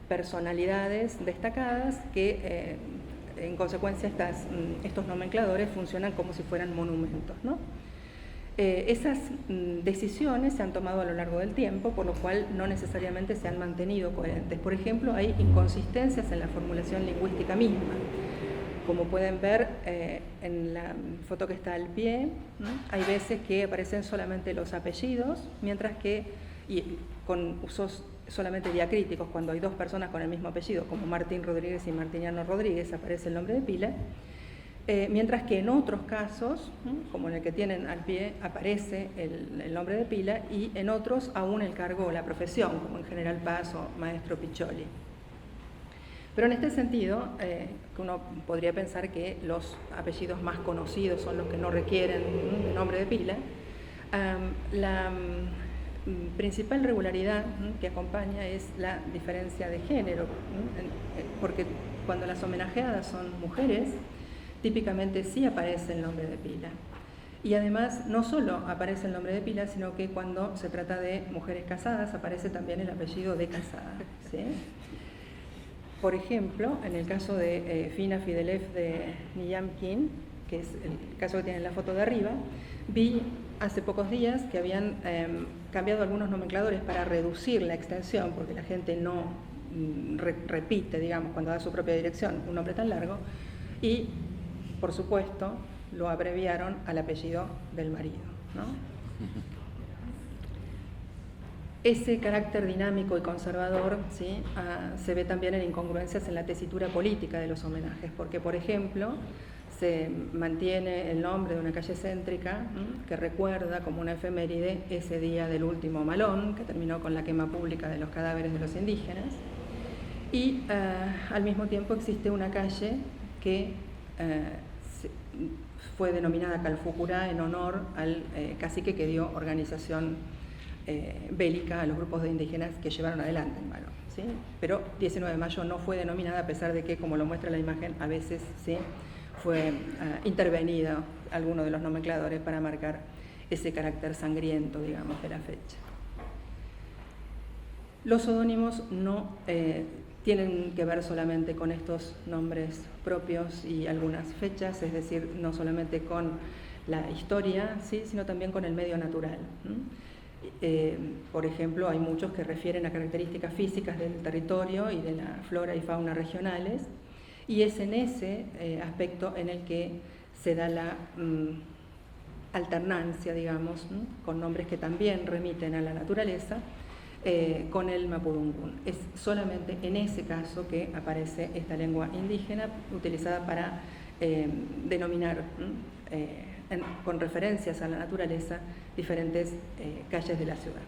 personalidades destacadas que, en consecuencia, estos nomencladores funcionan como si fueran monumentos, ¿no? Esas decisiones se han tomado a lo largo del tiempo, por lo cual no necesariamente se han mantenido coherentes. Por ejemplo, hay inconsistencias en la formulación lingüística misma. Como pueden ver en la foto que está al pie, hay veces que aparecen solamente los apellidos, mientras que, y con usos solamente diacríticos, cuando hay dos personas con el mismo apellido, como Martín Rodríguez y Martiniano Rodríguez, aparece el nombre de pila. Mientras que en otros casos, como en el que tienen al pie, aparece el nombre de pila y en otros aún el cargo o la profesión, como en General Paz o Maestro Piccioli. Pero en este sentido, que uno podría pensar que los apellidos más conocidos son los que no requieren de nombre de pila, la principal regularidad que acompaña es la diferencia de género, porque cuando las homenajeadas son mujeres, típicamente sí aparece el nombre de pila. Y además, no solo aparece el nombre de pila, sino que cuando se trata de mujeres casadas, aparece también el apellido de casada, ¿sí? Por ejemplo, en el caso de Fina Fidelev de Niyamkin, que es el caso que tiene en la foto de arriba, vi hace pocos días que habían cambiado algunos nomencladores para reducir la extensión, porque la gente no repite, digamos, cuando da su propia dirección un nombre tan largo, y por supuesto lo abreviaron al apellido del marido, ¿no? Ese carácter dinámico y conservador, ¿sí? Se ve también en incongruencias en la tesitura política de los homenajes, porque, por ejemplo, se mantiene el nombre de una calle céntrica que recuerda como una efeméride ese día del último malón, que terminó con la quema pública de los cadáveres de los indígenas. Y al mismo tiempo existe una calle que fue denominada Calfucurá en honor al cacique que dio organización bélica a los grupos de indígenas que llevaron adelante el malón, ¿sí? Pero 19 de mayo no fue denominada, a pesar de que, como lo muestra la imagen, a veces ¿sí? fue intervenido alguno de los nomencladores para marcar ese carácter sangriento, digamos, de la fecha. Los pseudónimos no tienen que ver solamente con estos nombres propios y algunas fechas, es decir, no solamente con la historia, ¿sí? sino también con el medio natural. Por ejemplo, hay muchos que refieren a características físicas del territorio y de la flora y fauna regionales, y es en ese aspecto en el que se da la alternancia, digamos, con nombres que también remiten a la naturaleza, con el mapudungún. Es solamente en ese caso que aparece esta lengua indígena utilizada para denominar con referencias a la naturaleza diferentes calles de la ciudad.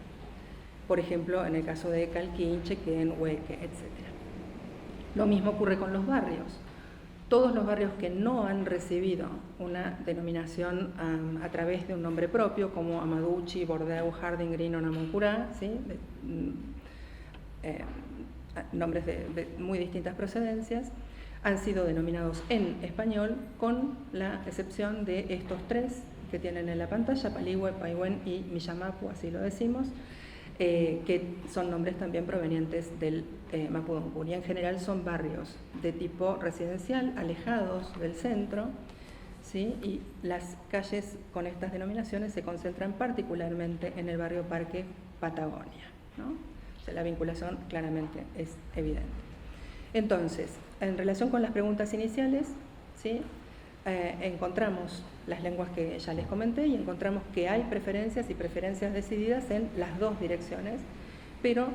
Por ejemplo, en el caso de Calquinche, Hueque, etc. Lo mismo ocurre con los barrios. Todos los barrios que no han recibido una denominación a través de un nombre propio, como Amaduchi, Bordeu, Harding Green o Namuncurá, ¿sí? Nombres de muy distintas procedencias, han sido denominados en español, con la excepción de estos tres que tienen en la pantalla, Paligüe, Paihuén y Millamapu, así lo decimos, que son nombres también provenientes del mapudungún, y en general son barrios de tipo residencial, alejados del centro, ¿sí? Y las calles con estas denominaciones se concentran particularmente en el barrio Parque Patagonia, ¿no? O sea, la vinculación claramente es evidente. Entonces, en relación con las preguntas iniciales, ¿sí? Encontramos las lenguas que ya les comenté y encontramos que hay preferencias y preferencias decididas en las dos direcciones, pero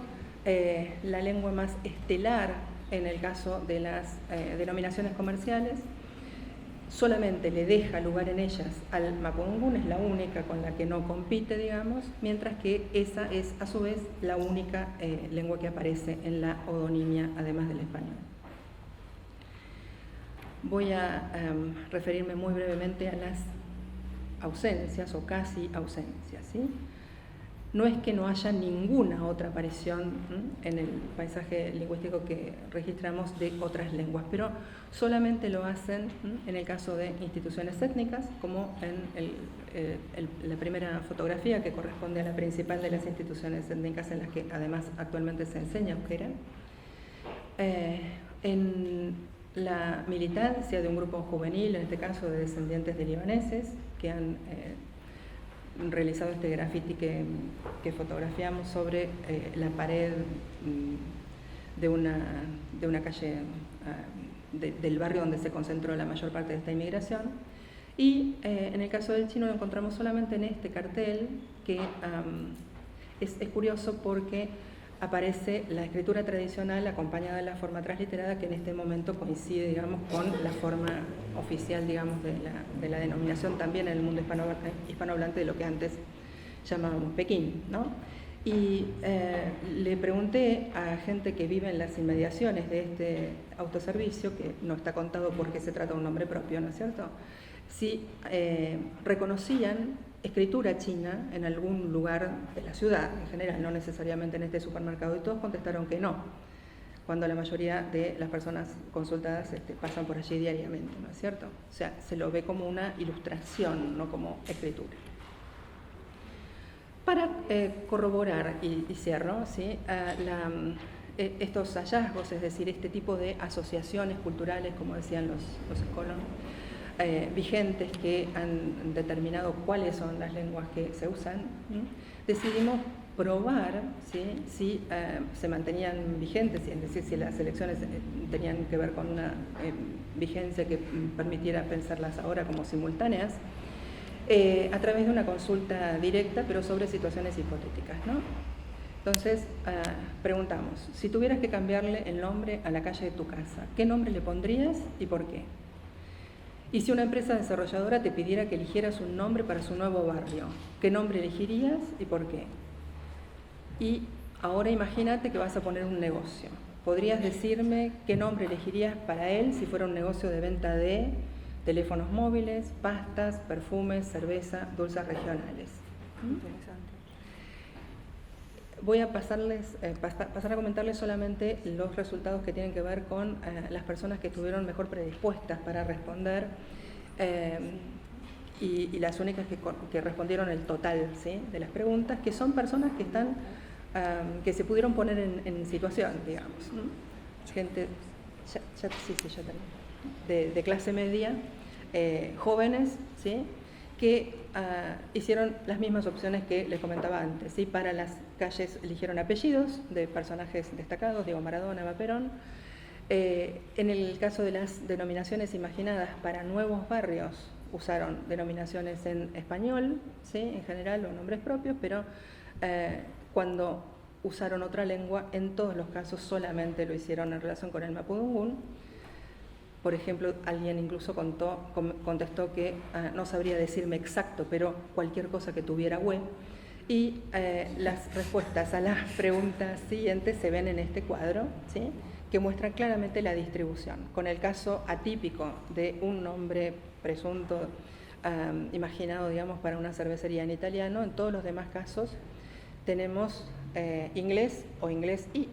la lengua más estelar en el caso de las denominaciones comerciales solamente le deja lugar en ellas al mapudungún, es la única con la que no compite, digamos, mientras que esa es a su vez la única lengua que aparece en la odonimia, además del español. Voy a referirme muy brevemente a las ausencias o casi ausencias, ¿sí? No es que no haya ninguna otra aparición en el paisaje lingüístico que registramos de otras lenguas, pero solamente lo hacen en el caso de instituciones étnicas, como en la primera fotografía, que corresponde a la principal de las instituciones étnicas en las que además actualmente se enseña euskera. En la militancia de un grupo juvenil, en este caso de descendientes de libaneses, que han realizado este graffiti que fotografiamos sobre la pared de una calle del barrio donde se concentró la mayor parte de esta inmigración. Y en el caso del chino lo encontramos solamente en este cartel, que es curioso porque aparece la escritura tradicional acompañada de la forma transliterada, que en este momento coincide, digamos, con la forma oficial, digamos, de la denominación también en el mundo hispanohablante de lo que antes llamábamos Pekín, ¿no? Y le pregunté a gente que vive en las inmediaciones de este autoservicio, que no está contado porque se trata de un nombre propio, ¿no es cierto?, si reconocían escritura china en algún lugar de la ciudad, en general, no necesariamente en este supermercado, y todos contestaron que no, cuando la mayoría de las personas consultadas pasan por allí diariamente, ¿no es cierto? O sea, se lo ve como una ilustración, no como escritura. Para corroborar, y cierro, ¿sí? Estos hallazgos, es decir, este tipo de asociaciones culturales, como decían los escolón, vigentes que han determinado cuáles son las lenguas que se usan, decidimos probar si se mantenían vigentes, es decir, si las elecciones tenían que ver con una vigencia que permitiera pensarlas ahora como simultáneas, a través de una consulta directa, pero sobre situaciones hipotéticas, ¿no? Entonces, preguntamos, si tuvieras que cambiarle el nombre a la calle de tu casa, ¿qué nombre le pondrías y por qué? Y si una empresa desarrolladora te pidiera que eligieras un nombre para su nuevo barrio, ¿qué nombre elegirías y por qué? Y ahora imagínate que vas a poner un negocio. ¿Podrías decirme qué nombre elegirías para él si fuera un negocio de venta de teléfonos móviles, pastas, perfumes, cerveza, dulces regionales? Interesante. Voy a pasar a comentarles solamente los resultados que tienen que ver con las personas que estuvieron mejor predispuestas para responder y las únicas que respondieron el total, ¿sí?, de las preguntas, que son personas que están que se pudieron poner en situación, digamos, ¿no? Gente ya terminé, de clase media, jóvenes, ¿sí?, que hicieron las mismas opciones que les comentaba antes, ¿sí? Para las calles eligieron apellidos de personajes destacados, Diego Maradona, Eva Perón. En el caso de las denominaciones imaginadas para nuevos barrios, usaron denominaciones en español, ¿sí?, en general, o nombres propios, pero cuando usaron otra lengua, en todos los casos solamente lo hicieron en relación con el mapudungún. Por ejemplo, alguien incluso contestó que no sabría decirme exacto, pero cualquier cosa que tuviera web. Y las respuestas a las preguntas siguientes se ven en este cuadro, ¿sí?, que muestra claramente la distribución. Con el caso atípico de un nombre presunto imaginado, digamos, para una cervecería en italiano, en todos los demás casos tenemos inglés o inglés y,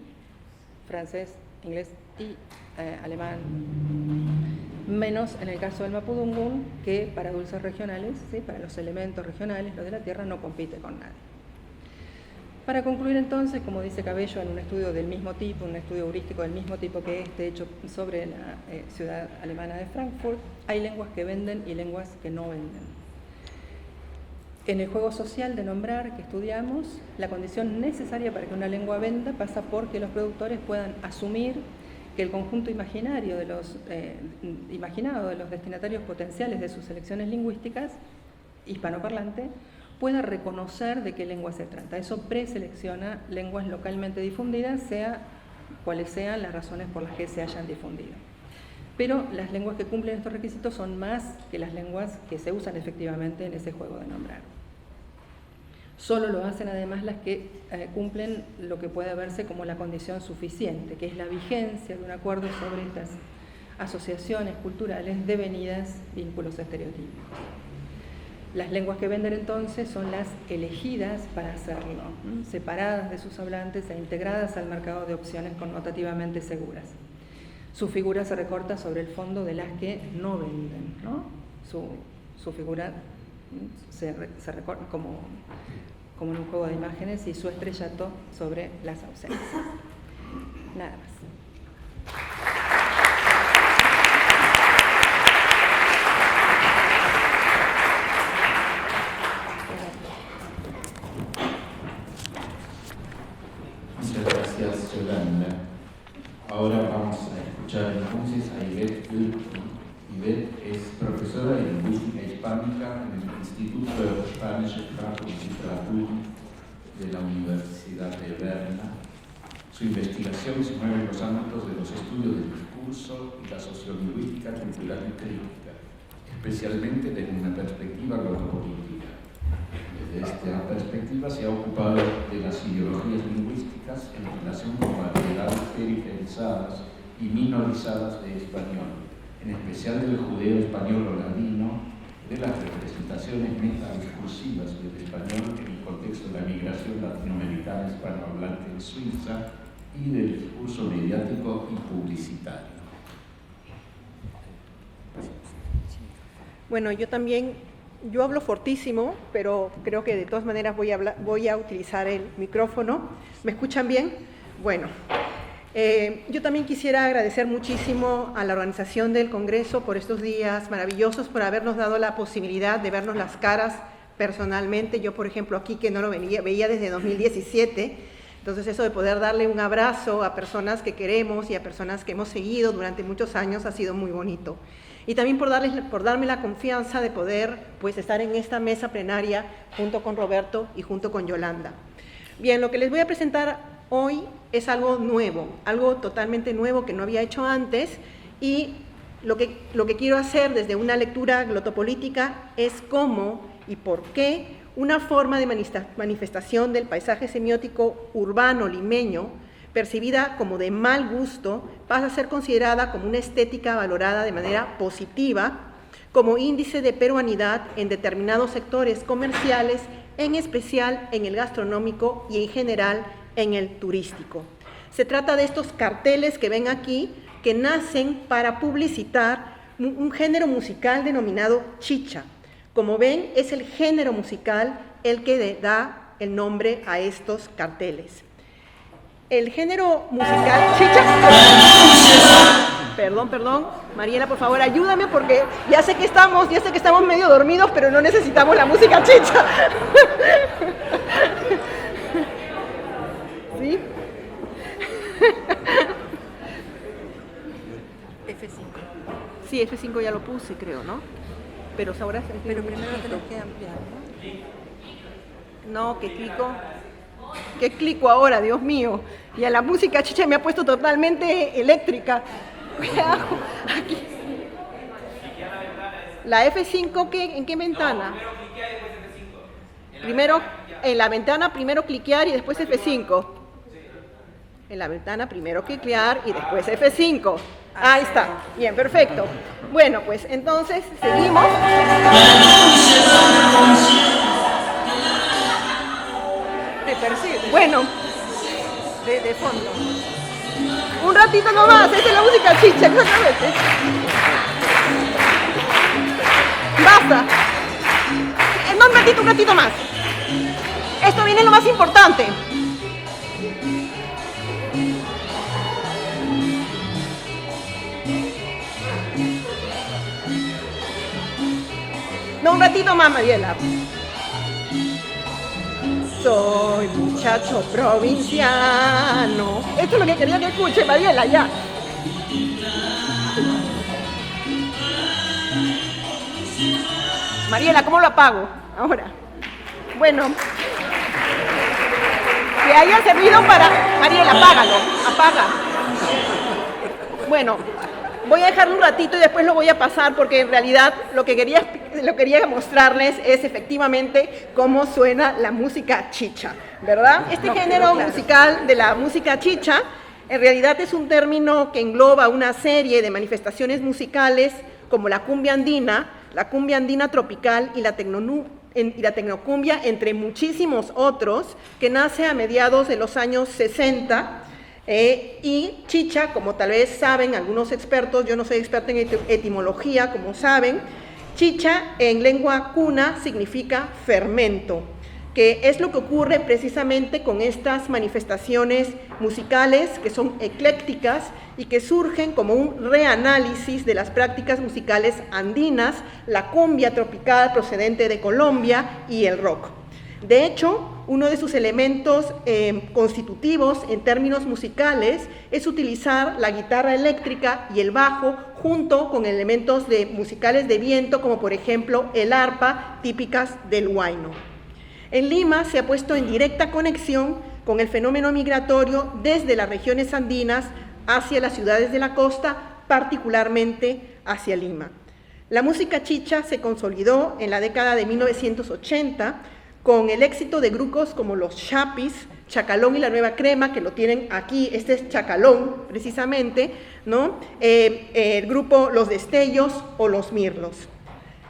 francés, inglés y alemán, menos en el caso del mapudungún, que para dulces regionales, ¿sí?, para los elementos regionales, lo de la tierra, no compite con nadie. Para concluir entonces, como dice Cabello, en un estudio del mismo tipo, un estudio heurístico del mismo tipo que este, hecho sobre la ciudad alemana de Frankfurt, hay lenguas que venden y lenguas que no venden. En el juego social de nombrar que estudiamos, la condición necesaria para que una lengua venda pasa por que los productores puedan asumir que el conjunto imaginario imaginado de los destinatarios potenciales de sus selecciones lingüísticas, hispanoparlante, pueda reconocer de qué lengua se trata. Eso preselecciona lenguas localmente difundidas, sea cuales sean las razones por las que se hayan difundido. Pero las lenguas que cumplen estos requisitos son más que las lenguas que se usan efectivamente en ese juego de nombrar. Solo lo hacen además las que cumplen lo que puede verse como la condición suficiente, que es la vigencia de un acuerdo sobre estas asociaciones culturales devenidas vínculos estereotípicos. Las lenguas que venden entonces son las elegidas para hacerlo, separadas de sus hablantes e integradas al mercado de opciones connotativamente seguras. Su figura se recorta sobre el fondo de las que no venden, ¿no? Su figura se recorta como en un juego de imágenes y su estrellato sobre las ausencias. Nada más. Muchas gracias, Yolanda. Ahora vamos a escuchar entonces a Ivette Wilke. Ivette es profesora de Lingüística Hispánica en el Instituto de Spanische Sprache und Literatur de la Universidad de Berna. Su investigación se mueve en los ámbitos de los estudios del discurso y la sociolingüística cultural y crítica, especialmente desde una perspectiva globopolítica. Desde esta perspectiva se ha ocupado de las ideologías lingüísticas en relación con variedades periferizadas y minorizadas de español, en especial del judeo español o ladino, de las representaciones metadiscursivas del español en el contexto de la migración latinoamericana hispanohablante en Suiza y del discurso mediático y publicitario. Bueno, yo hablo fortísimo, pero creo que de todas maneras voy a utilizar el micrófono. ¿Me escuchan bien? Bueno. Yo también quisiera agradecer muchísimo a la organización del Congreso por estos días maravillosos, por habernos dado la posibilidad de vernos las caras personalmente. Yo, por ejemplo, aquí que no lo veía desde 2017, entonces eso de poder darle un abrazo a personas que queremos y a personas que hemos seguido durante muchos años ha sido muy bonito. Y también por darme la confianza de poder estar en esta mesa plenaria junto con Roberto y junto con Yolanda. Bien, lo que les voy a presentar hoy es algo nuevo, algo totalmente nuevo que no había hecho antes y Lo que quiero hacer desde una lectura glotopolítica es cómo y por qué una forma de manifestación del paisaje semiótico urbano limeño, percibida como de mal gusto, pasa a ser considerada como una estética valorada de manera positiva, como índice de peruanidad en determinados sectores comerciales, en especial en el gastronómico y en general en el turístico. Se trata de estos carteles que ven aquí, que nacen para publicitar un género musical denominado chicha. Como ven, es el género musical el que da el nombre a estos carteles. El género musical chicha... Perdón, Mariela, por favor, ayúdame porque ya sé que estamos medio dormidos, pero no necesitamos la música chicha. ¿Sí? F5. Sí, F5 ya lo puse, creo, ¿no? Pero ahora... Pero primero tenés que ampliar, ¿no? No, ¿qué clico? ¿Qué clico ahora, Dios mío? Y a la música chicha me ha puesto totalmente eléctrica. ¿Qué hago? Aquí. La F5, ¿en qué ventana? Primero, en la ventana primero cliquear y después F5. En la ventana primero cliquear y después F5. Ahí está. Bien, perfecto. Bueno, pues entonces seguimos. Te percibe. Bueno, De fondo. un ratito nomás, esa es la música chicha, exactamente. Basta. No, un ratito más. Esto viene lo más importante. No, un ratito más, Mariela. Soy muchacho provinciano. Esto es lo que quería que escuche, Mariela, ya. Mariela, ¿cómo lo apago? Ahora. Bueno. Que haya servido para... Mariela, apágalo. Apaga. Bueno, voy a dejarlo un ratito y después lo voy a pasar porque en realidad lo que quería mostrarles es efectivamente cómo suena la música chicha, ¿verdad? Este género musical de la música chicha en realidad es un término que engloba una serie de manifestaciones musicales como la cumbia andina tropical y la tecnocumbia, entre muchísimos otros, que nace a mediados de los años 60. Y chicha, como tal vez saben algunos expertos, yo no soy experta en etimología, como saben, chicha en lengua cuna significa fermento, que es lo que ocurre precisamente con estas manifestaciones musicales que son eclécticas y que surgen como un reanálisis de las prácticas musicales andinas, la cumbia tropical procedente de Colombia y el rock. De hecho, uno de sus elementos constitutivos en términos musicales es utilizar la guitarra eléctrica y el bajo junto con elementos musicales de viento, como por ejemplo el arpa, típicas del huayno. En Lima se ha puesto en directa conexión con el fenómeno migratorio desde las regiones andinas hacia las ciudades de la costa, particularmente hacia Lima. La música chicha se consolidó en la década de 1980 con el éxito de grupos como los Chapis, Chacalón y La Nueva Crema, que lo tienen aquí, este es Chacalón precisamente, ¿no? El grupo Los Destellos o Los Mirlos.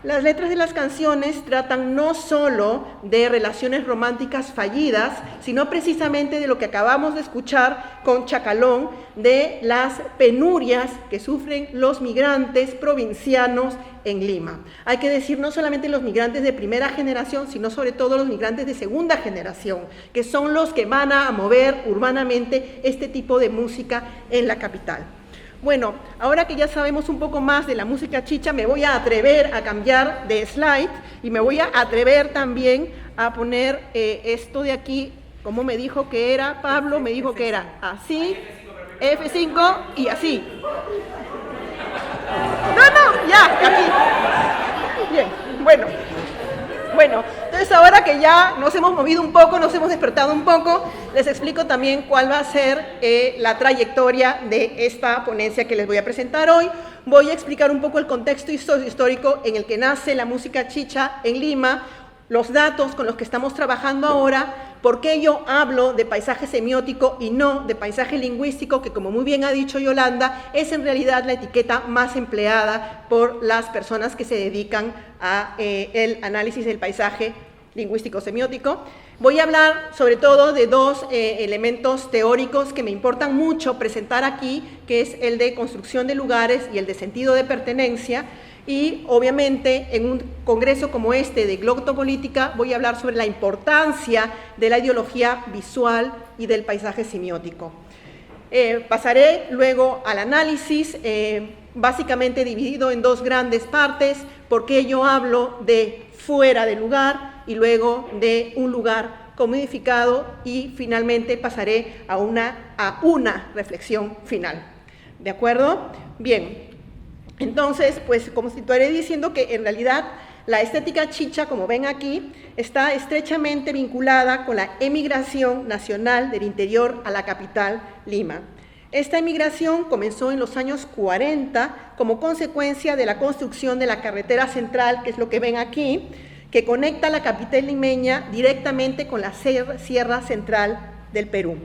Las letras de las canciones tratan no solo de relaciones románticas fallidas, sino precisamente de lo que acabamos de escuchar con Chacalón, de las penurias que sufren los migrantes provincianos en Lima. Hay que decir no solamente los migrantes de primera generación, sino sobre todo los migrantes de segunda generación, que son los que van a mover urbanamente este tipo de música en la capital. Bueno, ahora que ya sabemos un poco más de la música chicha, me voy a atrever a cambiar de slide y me voy a atrever también a poner esto de aquí, como me dijo que era, Pablo me dijo que era así, F5 y así. No, ya, aquí. Bien, bueno, Entonces, ahora que ya nos hemos movido un poco, nos hemos despertado un poco, les explico también cuál va a ser la trayectoria de esta ponencia que les voy a presentar hoy. Voy a explicar un poco el contexto histórico en el que nace la música chicha en Lima, los datos con los que estamos trabajando ahora, por qué yo hablo de paisaje semiótico y no de paisaje lingüístico, que como muy bien ha dicho Yolanda, es en realidad la etiqueta más empleada por las personas que se dedican a el análisis del paisaje lingüístico semiótico. Voy a hablar sobre todo de dos elementos teóricos que me importan mucho presentar aquí, que es el de construcción de lugares y el de sentido de pertenencia. Y obviamente en un congreso como este de glotopolítica voy a hablar sobre la importancia de la ideología visual y del paisaje semiótico. Pasaré luego al análisis, básicamente dividido en dos grandes partes, porque yo hablo de fuera del lugar y luego de un lugar comodificado, y finalmente pasaré a una reflexión final. ¿De acuerdo? Bien. Entonces, pues como situaré diciendo que en realidad la estética chicha, como ven aquí, está estrechamente vinculada con la emigración nacional del interior a la capital, Lima. Esta emigración comenzó en los años 40 como consecuencia de la construcción de la carretera central, que es lo que ven aquí, que conecta la capital limeña directamente con la Sierra Central del Perú.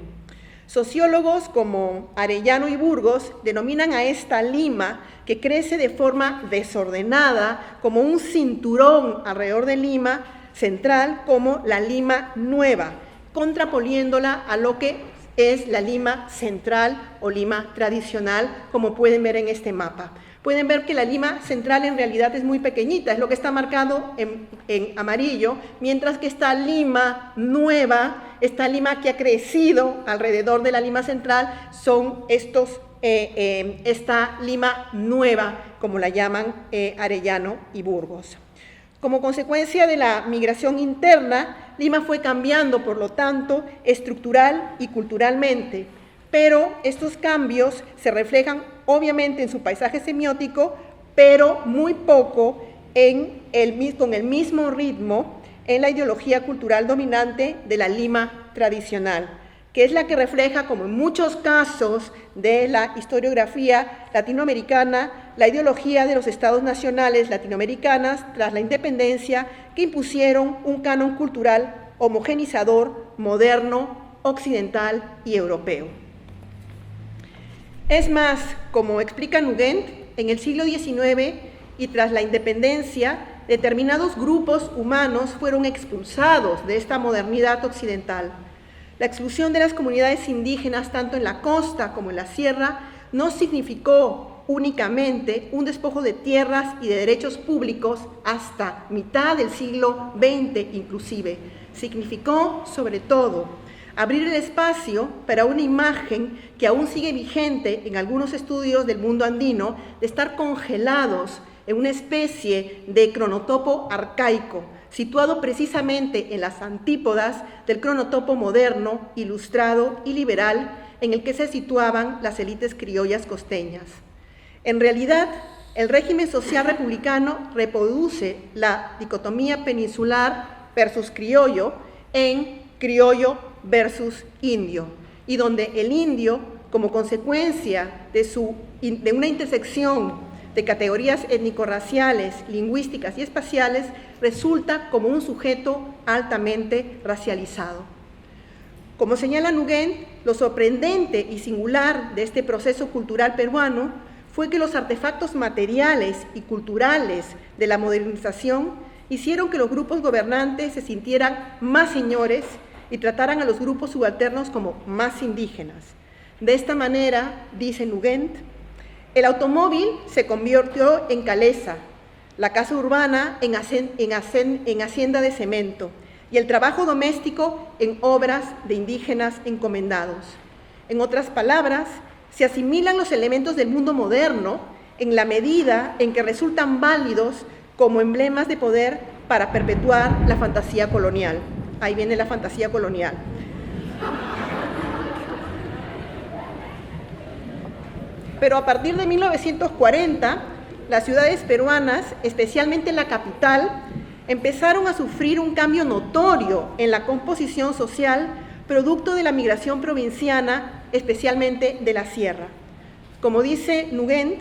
Sociólogos como Arellano y Burgos denominan a esta Lima, que crece de forma desordenada, como un cinturón alrededor de Lima central, como la Lima nueva, contraponiéndola a lo que es la Lima central o Lima tradicional, como pueden ver en este mapa. Pueden ver que la Lima central en realidad es muy pequeñita, es lo que está marcado en amarillo, mientras que esta Lima nueva, esta Lima que ha crecido alrededor de la Lima central, son esta Lima nueva, como la llaman Arellano y Burgos. Como consecuencia de la migración interna, Lima fue cambiando, por lo tanto, estructural y culturalmente, pero estos cambios se reflejan obviamente en su paisaje semiótico, pero muy poco con el mismo ritmo en la ideología cultural dominante de la Lima tradicional, que es la que refleja, como en muchos casos de la historiografía latinoamericana, la ideología de los estados nacionales latinoamericanas tras la independencia, que impusieron un canon cultural homogenizador, moderno, occidental y europeo. Es más, como explica Nugent, en el siglo XIX y tras la independencia, determinados grupos humanos fueron expulsados de esta modernidad occidental. La exclusión de las comunidades indígenas, tanto en la costa como en la sierra, no significó únicamente un despojo de tierras y de derechos públicos hasta mitad del siglo XX inclusive. Significó, sobre todo, abrir el espacio para una imagen que aún sigue vigente en algunos estudios del mundo andino, de estar congelados en una especie de cronotopo arcaico, situado precisamente en las antípodas del cronotopo moderno, ilustrado y liberal, en el que se situaban las élites criollas costeñas. En realidad, el régimen social republicano reproduce la dicotomía peninsular versus criollo en criollo versus indio, y donde el indio, como consecuencia de una intersección de categorías étnico-raciales, lingüísticas y espaciales, resulta como un sujeto altamente racializado. Como señala Nugent, lo sorprendente y singular de este proceso cultural peruano fue que los artefactos materiales y culturales de la modernización hicieron que los grupos gobernantes se sintieran más señores y trataran a los grupos subalternos como más indígenas. De esta manera, dice Nugent, el automóvil se convirtió en caleza, la casa urbana en hacienda de cemento y el trabajo doméstico en obras de indígenas encomendados. En otras palabras, se asimilan los elementos del mundo moderno en la medida en que resultan válidos como emblemas de poder para perpetuar la fantasía colonial. Ahí viene la fantasía colonial. Pero a partir de 1940, las ciudades peruanas, especialmente la capital, empezaron a sufrir un cambio notorio en la composición social producto de la migración provinciana, especialmente de la sierra. Como dice Nugent,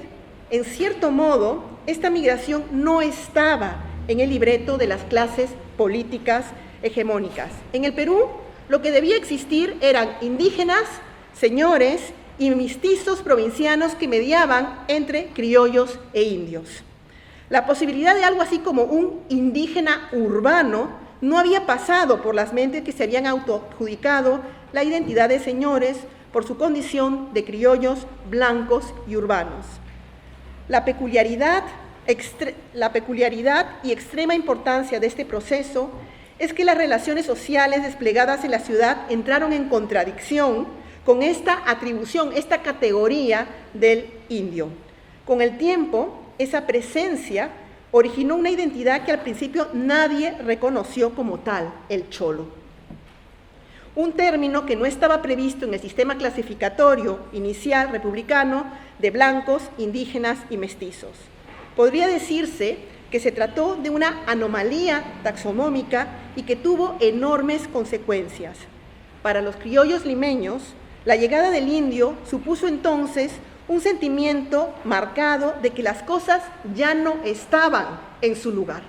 en cierto modo, esta migración no estaba en el libreto de las clases políticas hegemónicas. En el Perú, lo que debía existir eran indígenas, señores y mestizos provincianos que mediaban entre criollos e indios. La posibilidad de algo así como un indígena urbano no había pasado por las mentes que se habían autoadjudicado la identidad de señores por su condición de criollos, blancos y urbanos. La peculiaridad y extrema importancia de este proceso es que las relaciones sociales desplegadas en la ciudad entraron en contradicción con esta atribución, esta categoría del indio. Con el tiempo, esa presencia originó una identidad que al principio nadie reconoció como tal, el cholo. Un término que no estaba previsto en el sistema clasificatorio inicial republicano de blancos, indígenas y mestizos. Podría decirse que se trató de una anomalía taxonómica y que tuvo enormes consecuencias. Para los criollos limeños, la llegada del indio supuso entonces un sentimiento marcado de que las cosas ya no estaban en su lugar.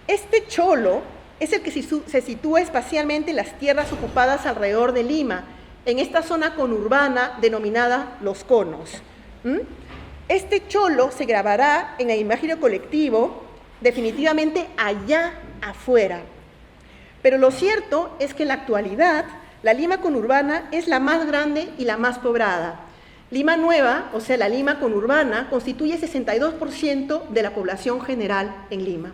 Este cholo es el que se sitúa espacialmente en las tierras ocupadas alrededor de Lima, en esta zona conurbana denominada Los Conos. Este cholo se grabará en el imaginario colectivo definitivamente allá afuera. Pero lo cierto es que en la actualidad la Lima conurbana es la más grande y la más poblada. Lima Nueva, o sea, la Lima conurbana, constituye 62% de la población general en Lima.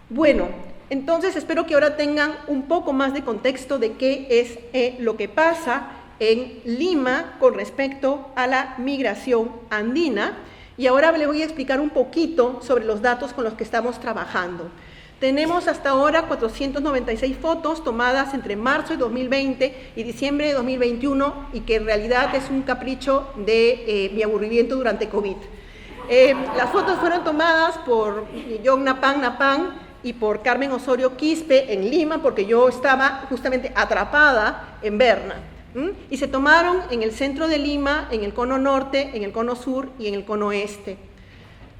Bueno, entonces espero que ahora tengan un poco más de contexto de qué es lo que pasa en Lima con respecto a la migración andina. Y ahora les voy a explicar un poquito sobre los datos con los que estamos trabajando. Tenemos hasta ahora 496 fotos tomadas entre marzo de 2020 y diciembre de 2021 y que en realidad es un capricho de mi aburrimiento durante COVID. Las fotos fueron tomadas por John Napan y por Carmen Osorio Quispe en Lima porque yo estaba justamente atrapada en Berna. Y se tomaron en el centro de Lima, en el cono norte, en el cono sur y en el cono este.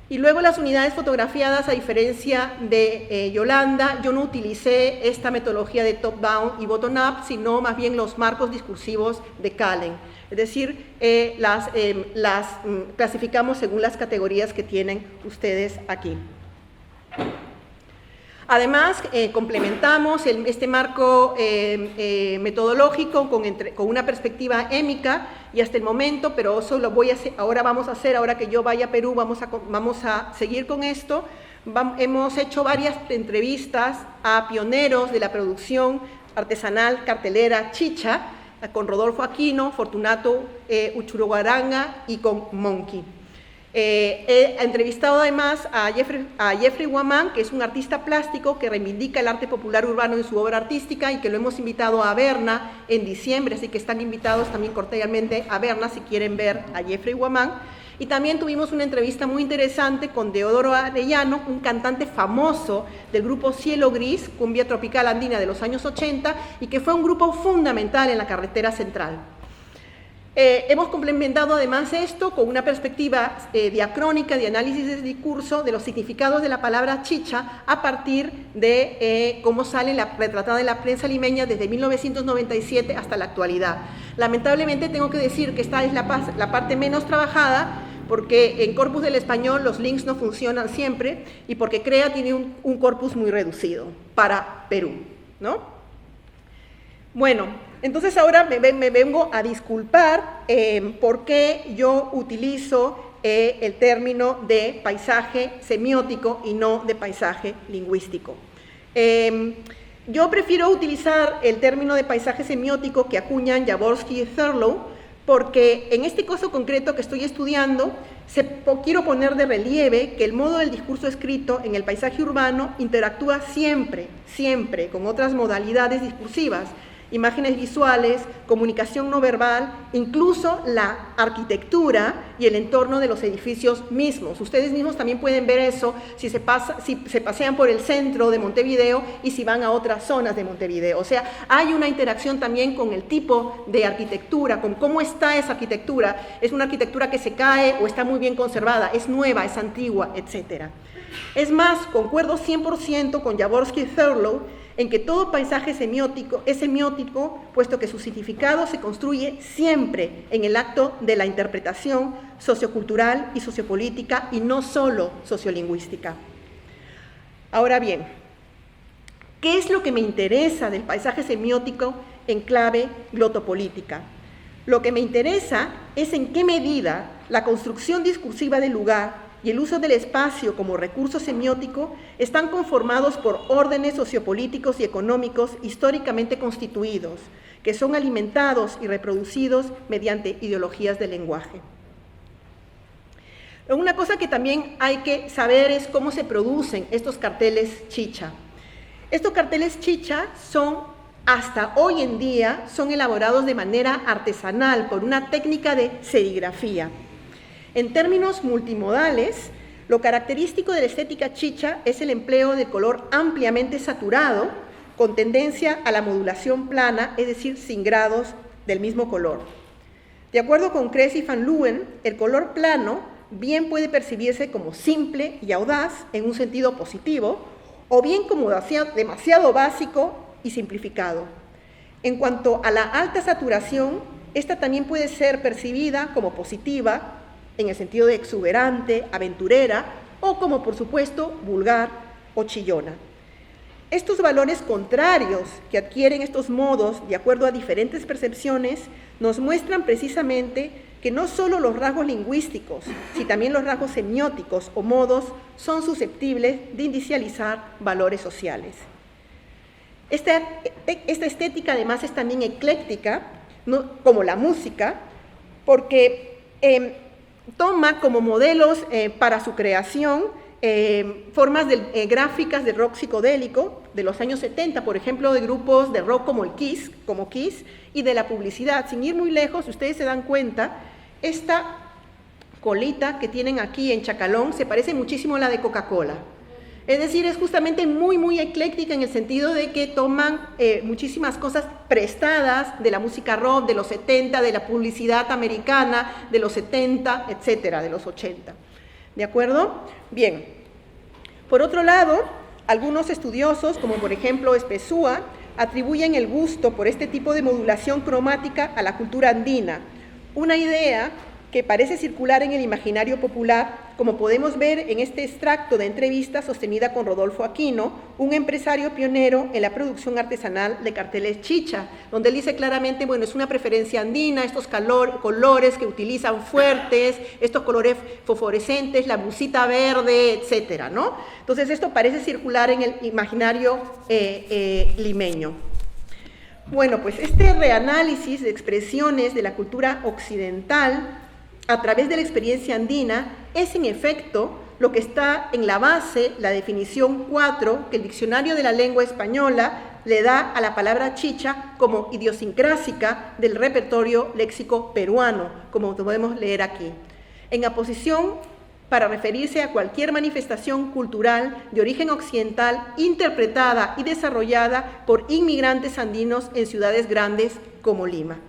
Y luego las unidades fotografiadas, a diferencia de Yolanda, yo no utilicé esta metodología de top-down y bottom-up, sino más bien los marcos discursivos de Kallen. Es decir, las clasificamos según las categorías que tienen ustedes aquí. Además, complementamos este marco metodológico con una perspectiva émica y hasta el momento, pero eso lo voy a hacer, ahora que yo vaya a Perú, vamos a seguir con esto. Hemos hecho varias entrevistas a pioneros de la producción artesanal cartelera chicha, con Rodolfo Aquino, Fortunato Uchurugaranga y con Monkey. He entrevistado además a Jeffrey Guamán, que es un artista plástico que reivindica el arte popular urbano en su obra artística y que lo hemos invitado a Berna en diciembre, así que están invitados también cordialmente a Berna si quieren ver a Jeffrey Guamán. Y también tuvimos una entrevista muy interesante con Deodoro Arellano, un cantante famoso del grupo Cielo Gris, cumbia tropical andina de los años 80, y que fue un grupo fundamental en la carretera central. Hemos complementado además esto con una perspectiva diacrónica de análisis del discurso de los significados de la palabra chicha a partir de cómo sale retratada en la prensa limeña desde 1997 hasta la actualidad. Lamentablemente tengo que decir que esta es la parte menos trabajada porque en Corpus del Español los links no funcionan siempre y porque CREA tiene un corpus muy reducido para Perú, ¿no? Bueno, entonces ahora me vengo a disculpar por qué yo utilizo el término de paisaje semiótico y no de paisaje lingüístico. Yo prefiero utilizar el término de paisaje semiótico que acuñan Jaworski y Thurlow, porque en este caso concreto que estoy estudiando, quiero poner de relieve que el modo del discurso escrito en el paisaje urbano interactúa siempre con otras modalidades discursivas, imágenes visuales, comunicación no verbal, incluso la arquitectura y el entorno de los edificios mismos. Ustedes mismos también pueden ver eso si se pasean por el centro de Montevideo y si van a otras zonas de Montevideo. O sea, hay una interacción también con el tipo de arquitectura, con cómo está esa arquitectura. Es una arquitectura que se cae o está muy bien conservada, es nueva, es antigua, etc. Es más, concuerdo 100% con Jaworski y Thurlow en que todo paisaje es semiótico, puesto que su significado se construye siempre en el acto de la interpretación sociocultural y sociopolítica y no solo sociolingüística. Ahora bien, ¿qué es lo que me interesa del paisaje semiótico en clave glotopolítica? Lo que me interesa es en qué medida la construcción discursiva del lugar y el uso del espacio como recurso semiótico están conformados por órdenes sociopolíticos y económicos históricamente constituidos, que son alimentados y reproducidos mediante ideologías del lenguaje. Una cosa que también hay que saber es cómo se producen estos carteles chicha. Estos carteles chicha hasta hoy en día, son elaborados de manera artesanal por una técnica de serigrafía. En términos multimodales, lo característico de la estética chicha es el empleo de color ampliamente saturado, con tendencia a la modulación plana, es decir, sin grados del mismo color. De acuerdo con Kress y Van Leeuwen, el color plano bien puede percibirse como simple y audaz en un sentido positivo, o bien como demasiado básico y simplificado. En cuanto a la alta saturación, esta también puede ser percibida como positiva, en el sentido de exuberante, aventurera, o como, por supuesto, vulgar o chillona. Estos valores contrarios que adquieren estos modos de acuerdo a diferentes percepciones nos muestran precisamente que no solo los rasgos lingüísticos, sino también los rasgos semióticos o modos son susceptibles de indicializar valores sociales. Esta estética además es también ecléctica, ¿no?, como la música, porque toma como modelos para su creación formas gráficas de rock psicodélico de los años 70, por ejemplo, de grupos de rock como Kiss, y de la publicidad. Sin ir muy lejos, si ustedes se dan cuenta, esta colita que tienen aquí en Chacalón se parece muchísimo a la de Coca-Cola. Es decir, es justamente muy ecléctica en el sentido de que toman muchísimas cosas prestadas de la música rock de los 70, de la publicidad americana de los 70, etcétera, de los 80. ¿De acuerdo? Bien. Por otro lado, algunos estudiosos, como por ejemplo Espesúa, atribuyen el gusto por este tipo de modulación cromática a la cultura andina, una idea que parece circular en el imaginario popular, como podemos ver en este extracto de entrevista sostenida con Rodolfo Aquino, un empresario pionero en la producción artesanal de carteles chicha, donde él dice claramente, bueno, es una preferencia andina, estos colores que utilizan fuertes, estos colores fosforescentes, la blusita verde, etcétera, ¿no? Entonces esto parece circular en el imaginario limeño. Bueno, pues este reanálisis de expresiones de la cultura occidental a través de la experiencia andina es en efecto lo que está en la base, la definición 4 que el Diccionario de la Lengua Española le da a la palabra chicha como idiosincrásica del repertorio léxico peruano, como podemos leer aquí. En aposición para referirse a cualquier manifestación cultural de origen occidental interpretada y desarrollada por inmigrantes andinos en ciudades grandes como Lima.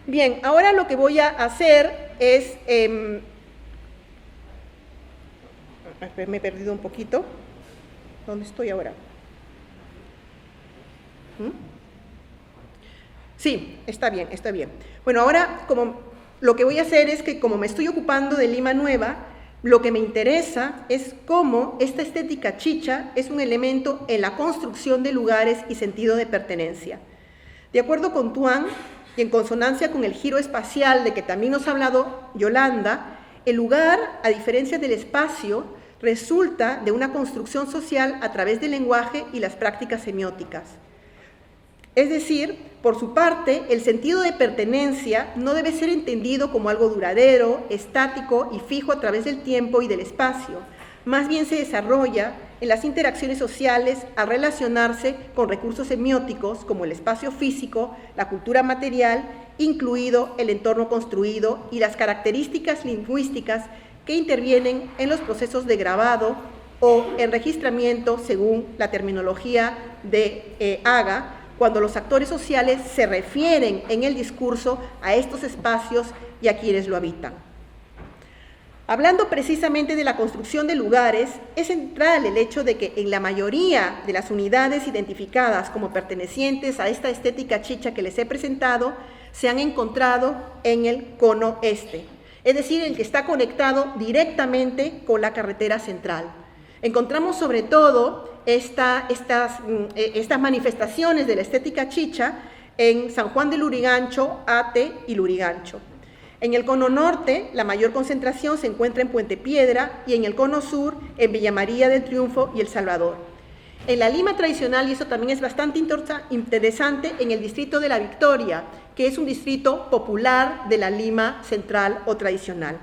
Bien, ahora lo que voy a hacer es, me he perdido un poquito. ¿Dónde estoy ahora? Sí, está bien, está bien. Bueno, ahora lo que voy a hacer es que como me estoy ocupando de Lima Nueva, lo que me interesa es cómo esta estética chicha es un elemento en la construcción de lugares y sentido de pertenencia. De acuerdo con Tuan, y en consonancia con el giro espacial de que también nos ha hablado Yolanda, el lugar, a diferencia del espacio, resulta de una construcción social a través del lenguaje y las prácticas semióticas. Es decir, por su parte, el sentido de pertenencia no debe ser entendido como algo duradero, estático y fijo a través del tiempo y del espacio. Más bien se desarrolla en las interacciones sociales al relacionarse con recursos semióticos como el espacio físico, la cultura material, incluido el entorno construido y las características lingüísticas que intervienen en los procesos de grabado o enregistramiento según la terminología de Haga, cuando los actores sociales se refieren en el discurso a estos espacios y a quienes lo habitan. Hablando precisamente de la construcción de lugares, es central el hecho de que en la mayoría de las unidades identificadas como pertenecientes a esta estética chicha que les he presentado, se han encontrado en el cono este, es decir, el que está conectado directamente con la carretera central. Encontramos sobre todo estas manifestaciones de la estética chicha en San Juan de Lurigancho, Ate y Lurigancho. En el cono norte, la mayor concentración se encuentra en Puente Piedra y en el cono sur, en Villa María del Triunfo y El Salvador. En la Lima tradicional, y eso también es bastante interesante, en el distrito de La Victoria, que es un distrito popular de la Lima central o tradicional.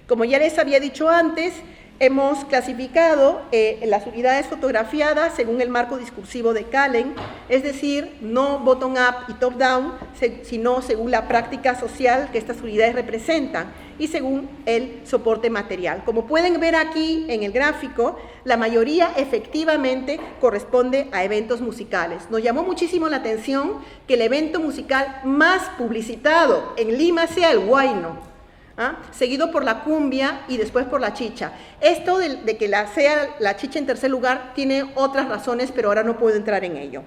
Como ya les había dicho antes, hemos clasificado las unidades fotografiadas según el marco discursivo de Kallen, es decir, no bottom-up y top-down, sino según la práctica social que estas unidades representan y según el soporte material. Como pueden ver aquí en el gráfico, la mayoría efectivamente corresponde a eventos musicales. Nos llamó muchísimo la atención que el evento musical más publicitado en Lima sea el huayno, seguido por la cumbia y después por la chicha. Esto de que sea la chicha en tercer lugar tiene otras razones, pero ahora no puedo entrar en ello.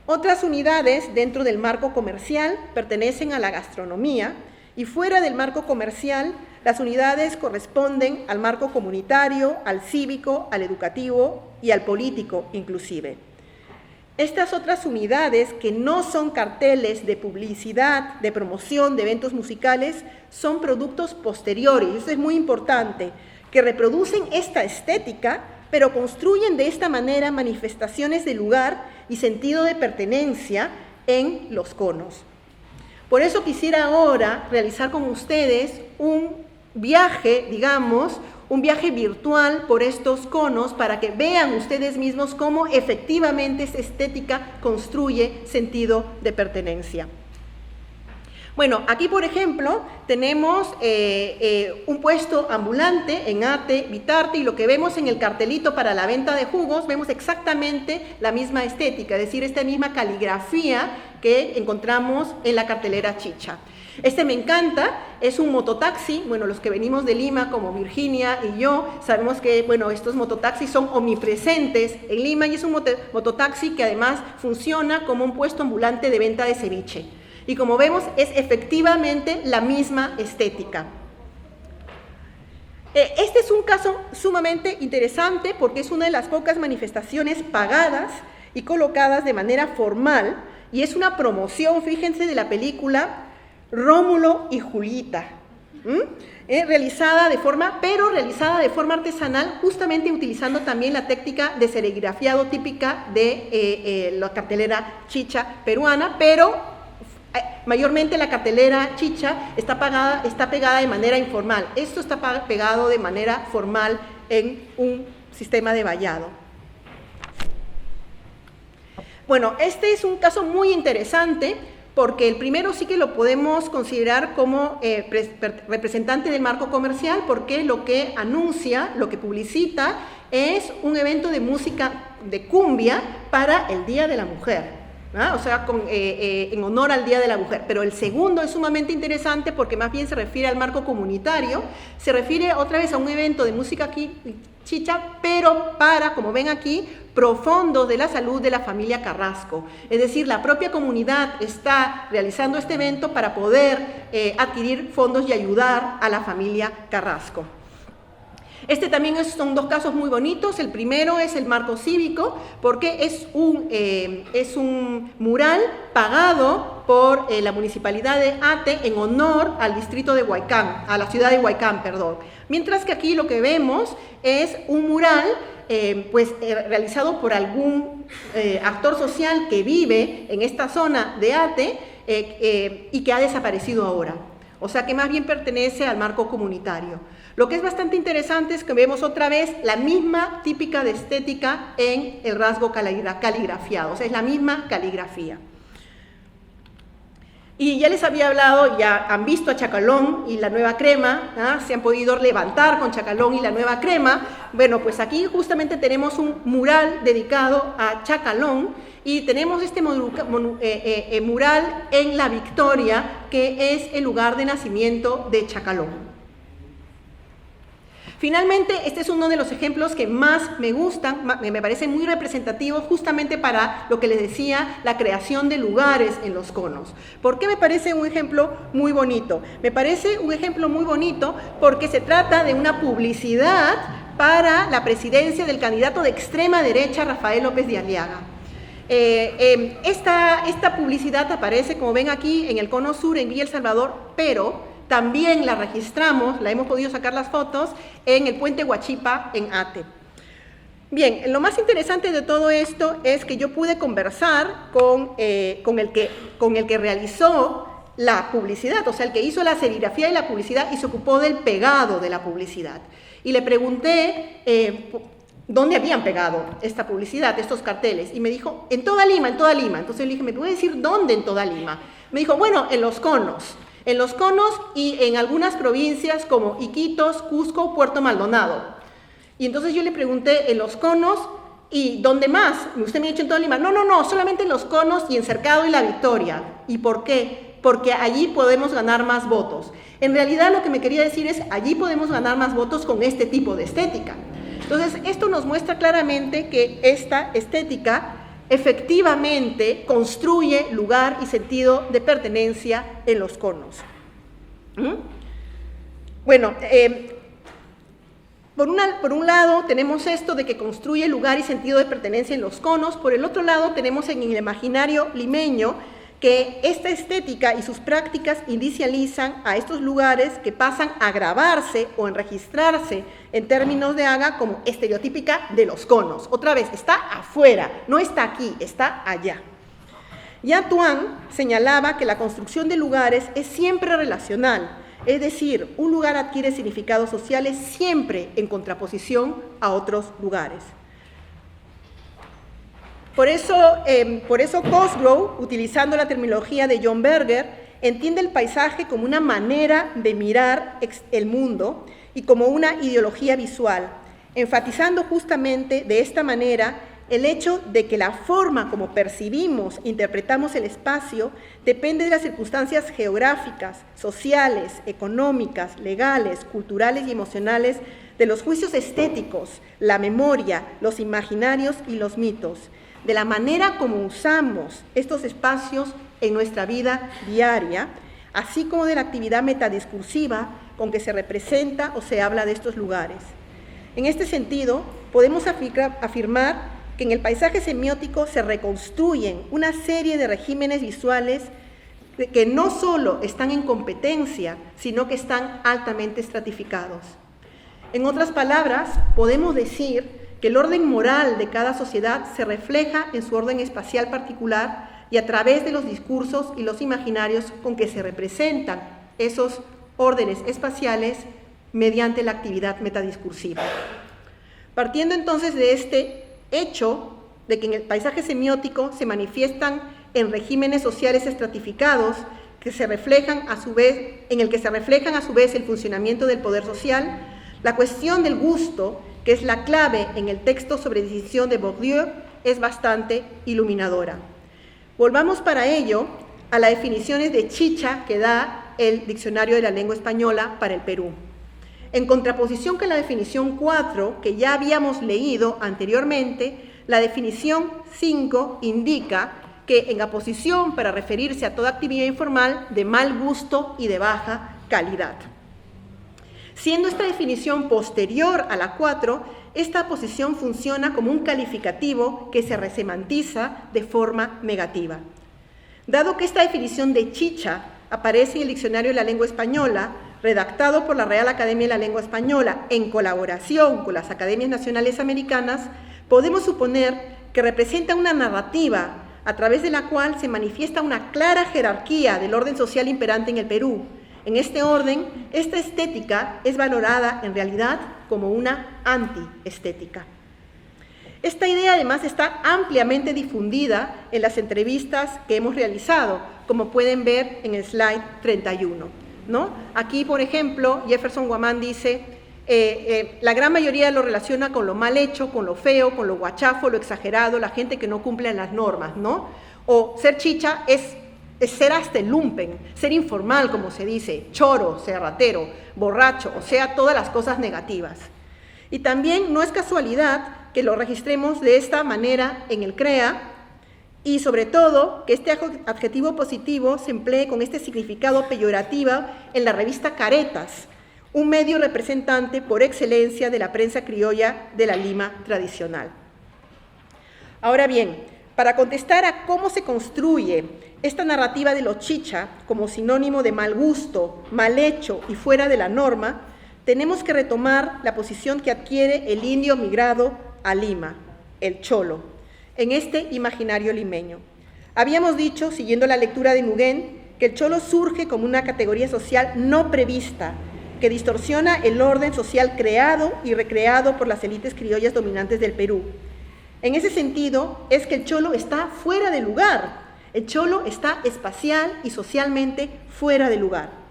Otras unidades dentro del marco comercial pertenecen a la gastronomía y fuera del marco comercial las unidades corresponden al marco comunitario, al cívico, al educativo y al político inclusive. Estas otras unidades, que no son carteles de publicidad, de promoción de eventos musicales, son productos posteriores, y eso es muy importante, que reproducen esta estética, pero construyen de esta manera manifestaciones de lugar y sentido de pertenencia en los conos. Por eso quisiera ahora realizar con ustedes un viaje, digamos, un viaje virtual por estos conos para que vean ustedes mismos cómo efectivamente esta estética construye sentido de pertenencia. Bueno, aquí por ejemplo tenemos un puesto ambulante en Ate, Vitarte, y lo que vemos en el cartelito para la venta de jugos, vemos exactamente la misma estética, es decir, esta misma caligrafía que encontramos en la cartelera chicha. Este me encanta, es un mototaxi. Bueno, los que venimos de Lima, como Virginia y yo, sabemos que, bueno, estos mototaxis son omnipresentes en Lima y es un mototaxi que además funciona como un puesto ambulante de venta de ceviche. Y como vemos, es efectivamente la misma estética. Este es un caso sumamente interesante porque es una de las pocas manifestaciones pagadas y colocadas de manera formal y es una promoción, fíjense, de la película Rómulo y Julita, realizada de forma artesanal, justamente utilizando también la técnica de serigrafiado típica de la cartelera chicha peruana, pero mayormente la cartelera chicha está pegada de manera informal. Esto está pegado de manera formal en un sistema de vallado. Bueno, este es un caso muy interesante porque el primero sí que lo podemos considerar como representante del marco comercial, porque lo que anuncia, lo que publicita, es un evento de música de cumbia para el Día de la Mujer, ¿no? O sea, en honor al Día de la Mujer. Pero el segundo es sumamente interesante porque más bien se refiere al marco comunitario, se refiere otra vez a un evento de música chicha, pero para, como ven aquí, profundos de la salud de la familia Carrasco. Es decir, la propia comunidad está realizando este evento para poder adquirir fondos y ayudar a la familia Carrasco. Este también son dos casos muy bonitos. El primero es el marco cívico, porque es un mural pagado por la municipalidad de Ate en honor al distrito de Huaycán, a la ciudad de Huaycán, perdón. Mientras que aquí lo que vemos es un mural realizado por algún actor social que vive en esta zona de Ate y que ha desaparecido ahora. o sea que más bien pertenece al marco comunitario. Lo que es bastante interesante es que vemos otra vez la misma típica de estética en el rasgo caligrafiado, o sea, es la misma caligrafía. Y ya les había hablado, ya han visto a Chacalón y la Nueva Crema, ¿ah? Se han podido levantar con Chacalón y la Nueva Crema. Bueno, pues aquí justamente tenemos un mural dedicado a Chacalón y tenemos este mural en La Victoria, que es el lugar de nacimiento de Chacalón. Finalmente, este es uno de los ejemplos que más me gustan, me parece muy representativo justamente para lo que les decía, la creación de lugares en los conos. ¿Por qué me parece un ejemplo muy bonito? Me parece un ejemplo muy bonito porque se trata de una publicidad para la presidencia del candidato de extrema derecha, Rafael López de Aliaga. Esta publicidad aparece, como ven aquí, en el cono sur, en Villa El Salvador, pero también la registramos, la hemos podido sacar las fotos, en el puente Huachipa, en Ate. Bien, lo más interesante de todo esto es que yo pude conversar con el que realizó la publicidad, o sea, el que hizo la serigrafía y la publicidad y se ocupó del pegado de la publicidad. Y le pregunté dónde habían pegado esta publicidad, estos carteles, y me dijo, en toda Lima, en toda Lima. Entonces le dije, ¿me puede decir dónde en toda Lima? Me dijo, bueno, en los conos y en algunas provincias como Iquitos, Cusco, Puerto Maldonado. Y entonces yo le pregunté, ¿en los conos y dónde más? Usted me ha dicho en toda Lima. No, solamente en los conos y en Cercado y La Victoria. ¿Y por qué? Porque allí podemos ganar más votos. En realidad lo que me quería decir es, allí podemos ganar más votos con este tipo de estética. Entonces esto nos muestra claramente que esta estética efectivamente construye lugar y sentido de pertenencia en los conos. Bueno, por un lado tenemos esto de que construye lugar y sentido de pertenencia en los conos, por el otro lado tenemos en el imaginario limeño que esta estética y sus prácticas inicializan a estos lugares que pasan a grabarse o en registrarse en términos de Haga como estereotípica de los conos. Otra vez, está afuera, no está aquí, está allá. Ya Tuan señalaba que la construcción de lugares es siempre relacional, es decir, un lugar adquiere significados sociales siempre en contraposición a otros lugares. Por eso Cosgrove, utilizando la terminología de John Berger, entiende el paisaje como una manera de mirar el mundo y como una ideología visual, enfatizando justamente de esta manera el hecho de que la forma como percibimos e interpretamos el espacio depende de las circunstancias geográficas, sociales, económicas, legales, culturales y emocionales, de los juicios estéticos, la memoria, los imaginarios y los mitos, de la manera como usamos estos espacios en nuestra vida diaria, así como de la actividad metadiscursiva con que se representa o se habla de estos lugares. En este sentido, podemos afirmar que en el paisaje semiótico se reconstruyen una serie de regímenes visuales que no solo están en competencia, sino que están altamente estratificados. En otras palabras, podemos decir que el orden moral de cada sociedad se refleja en su orden espacial particular y a través de los discursos y los imaginarios con que se representan esos órdenes espaciales mediante la actividad metadiscursiva. Partiendo entonces de este hecho de que en el paisaje semiótico se manifiestan en regímenes sociales estratificados que se reflejan a su vez, en el que se reflejan a su vez el funcionamiento del poder social, la cuestión del gusto, que es la clave en el texto sobre decisión de Bourdieu, es bastante iluminadora. Volvamos para ello a las definiciones de chicha que da el Diccionario de la Lengua Española para el Perú. En contraposición con la definición 4, que ya habíamos leído anteriormente, la definición 5 indica que en aposición para referirse a toda actividad informal de mal gusto y de baja calidad. Siendo esta definición posterior a la 4, esta posición funciona como un calificativo que se resemantiza de forma negativa. Dado que esta definición de chicha aparece en el Diccionario de la Lengua Española, redactado por la Real Academia de la Lengua Española en colaboración con las Academias Nacionales Americanas, podemos suponer que representa una narrativa a través de la cual se manifiesta una clara jerarquía del orden social imperante en el Perú, En este orden, esta estética es valorada en realidad como una antiestética. Esta idea además está ampliamente difundida en las entrevistas que hemos realizado, como pueden ver en el slide 31, ¿no? Aquí, por ejemplo, Jefferson Guamán dice, la gran mayoría lo relaciona con lo mal hecho, con lo feo, con lo guachafo, lo exagerado, la gente que no cumple las normas, ¿no? O ser chicha es ser hasta el lumpen, ser informal, como se dice, choro, ser ratero, borracho, o sea, todas las cosas negativas. Y también no es casualidad que lo registremos de esta manera en el CREA y sobre todo que este adjetivo positivo se emplee con este significado peyorativo en la revista Caretas, un medio representante por excelencia de la prensa criolla de la Lima tradicional. Ahora bien, para contestar a cómo se construye esta narrativa de lo chicha como sinónimo de mal gusto, mal hecho y fuera de la norma, tenemos que retomar la posición que adquiere el indio migrado a Lima, el cholo, en este imaginario limeño. Habíamos dicho, siguiendo la lectura de Nguyen, que el cholo surge como una categoría social no prevista, que distorsiona el orden social creado y recreado por las élites criollas dominantes del Perú. En ese sentido, es que el cholo está fuera de lugar. El cholo está espacial y socialmente fuera de lugar.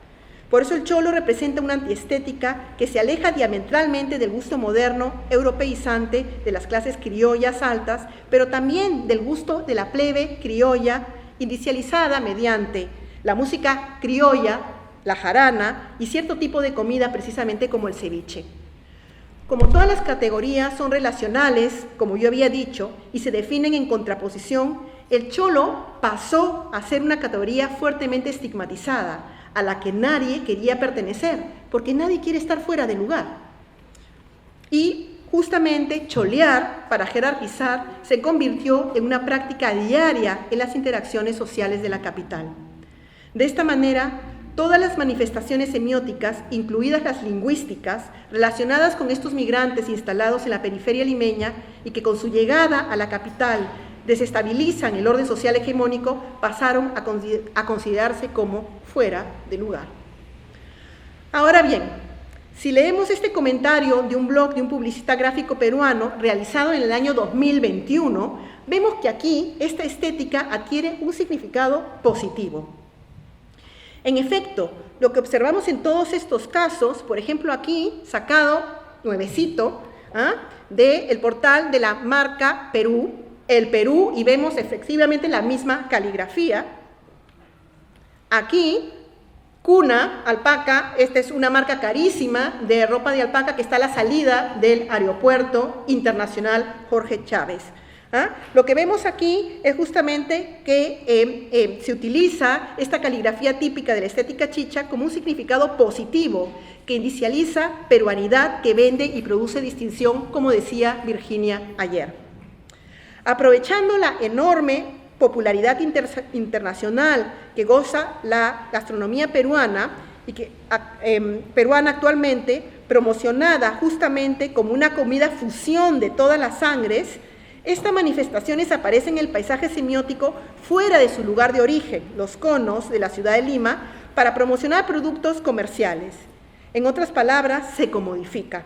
Por eso el cholo representa una antiestética que se aleja diametralmente del gusto moderno, europeizante de las clases criollas altas, pero también del gusto de la plebe criolla, inicializada mediante la música criolla, la jarana y cierto tipo de comida precisamente como el ceviche. Como todas las categorías son relacionales, como yo había dicho, y se definen en contraposición, el cholo pasó a ser una categoría fuertemente estigmatizada, a la que nadie quería pertenecer, porque nadie quiere estar fuera de lugar. Y justamente cholear, para jerarquizar, se convirtió en una práctica diaria en las interacciones sociales de la capital. De esta manera, todas las manifestaciones semióticas, incluidas las lingüísticas, relacionadas con estos migrantes instalados en la periferia limeña y que con su llegada a la capital desestabilizan el orden social hegemónico, pasaron a considerarse como fuera de lugar. Ahora bien, si leemos este comentario de un blog de un publicista gráfico peruano realizado en el año 2021, vemos que aquí esta estética adquiere un significado positivo. En efecto, lo que observamos en todos estos casos, por ejemplo aquí, sacado nuevecito, del portal de la marca Perú, el Perú, y vemos efectivamente la misma caligrafía. Aquí, Cuna, alpaca, esta es una marca carísima de ropa de alpaca que está a la salida del Aeropuerto Internacional Jorge Chávez. Lo que vemos aquí es justamente que se utiliza esta caligrafía típica de la estética chicha como un significado positivo que inicializa peruanidad, que vende y produce distinción, como decía Virginia ayer. Aprovechando la enorme popularidad internacional que goza la gastronomía peruana y que peruana actualmente, promocionada justamente como una comida fusión de todas las sangres, estas manifestaciones aparecen en el paisaje semiótico fuera de su lugar de origen, los conos de la ciudad de Lima, para promocionar productos comerciales. En otras palabras, se comodifica.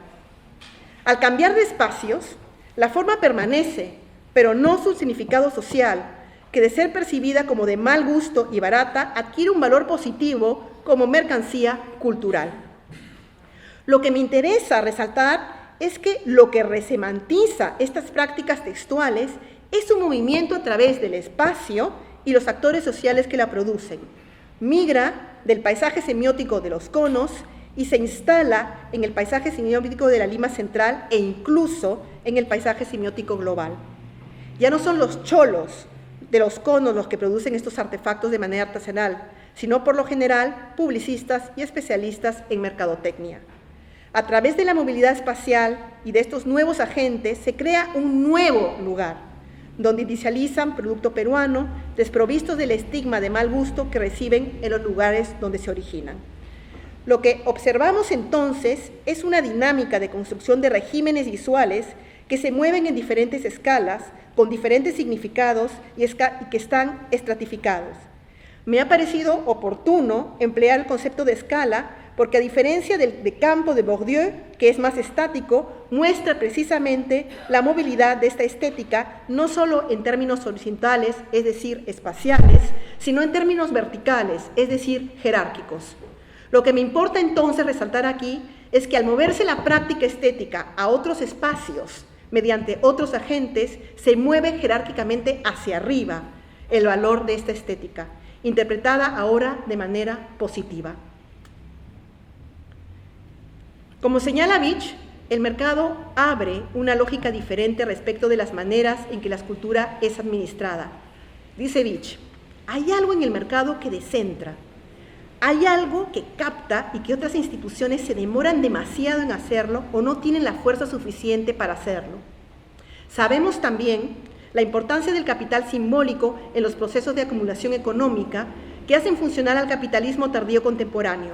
Al cambiar de espacios, la forma permanece, pero no su significado social, que de ser percibida como de mal gusto y barata, adquiere un valor positivo como mercancía cultural. Lo que me interesa resaltar es que lo que resemantiza estas prácticas textuales es un movimiento a través del espacio y los actores sociales que la producen. Migra del paisaje semiótico de los conos y se instala en el paisaje semiótico de la Lima Central e incluso en el paisaje semiótico global. Ya no son los cholos de los conos los que producen estos artefactos de manera artesanal, sino por lo general publicistas y especialistas en mercadotecnia. A través de la movilidad espacial y de estos nuevos agentes se crea un nuevo lugar, donde inicializan producto peruano, desprovistos del estigma de mal gusto que reciben en los lugares donde se originan. Lo que observamos entonces es una dinámica de construcción de regímenes visuales que se mueven en diferentes escalas, con diferentes significados y que están estratificados. Me ha parecido oportuno emplear el concepto de escala porque a diferencia del de campo de Bourdieu, que es más estático, muestra precisamente la movilidad de esta estética, no solo en términos horizontales, es decir, espaciales, sino en términos verticales, es decir, jerárquicos. Lo que me importa entonces resaltar aquí es que al moverse la práctica estética a otros espacios, mediante otros agentes, se mueve jerárquicamente hacia arriba el valor de esta estética, interpretada ahora de manera positiva. Como señala Vich, el mercado abre una lógica diferente respecto de las maneras en que la escultura es administrada. Dice Vich, hay algo en el mercado que descentra, hay algo que capta y que otras instituciones se demoran demasiado en hacerlo o no tienen la fuerza suficiente para hacerlo. Sabemos también la importancia del capital simbólico en los procesos de acumulación económica que hacen funcionar al capitalismo tardío contemporáneo.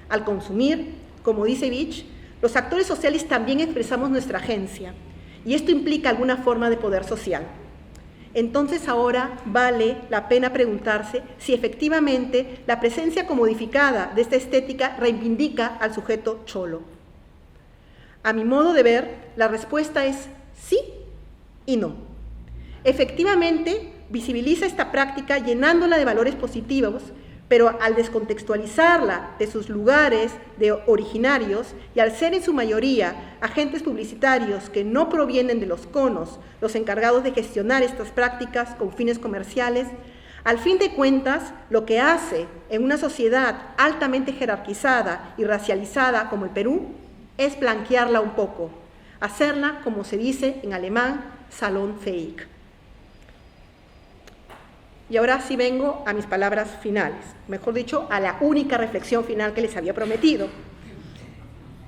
Al consumir, como dice Vich, los actores sociales también expresamos nuestra agencia, y esto implica alguna forma de poder social. Entonces ahora vale la pena preguntarse si efectivamente la presencia comodificada de esta estética reivindica al sujeto cholo. A mi modo de ver, la respuesta es sí y no. Efectivamente, visibiliza esta práctica llenándola de valores positivos, pero al descontextualizarla de sus lugares de originarios y al ser en su mayoría agentes publicitarios que no provienen de los conos, los encargados de gestionar estas prácticas con fines comerciales, al fin de cuentas, lo que hace en una sociedad altamente jerarquizada y racializada como el Perú es blanquearla un poco, hacerla, como se dice en alemán, salonfähig. Y ahora sí vengo a mis palabras finales, mejor dicho, a la única reflexión final que les había prometido.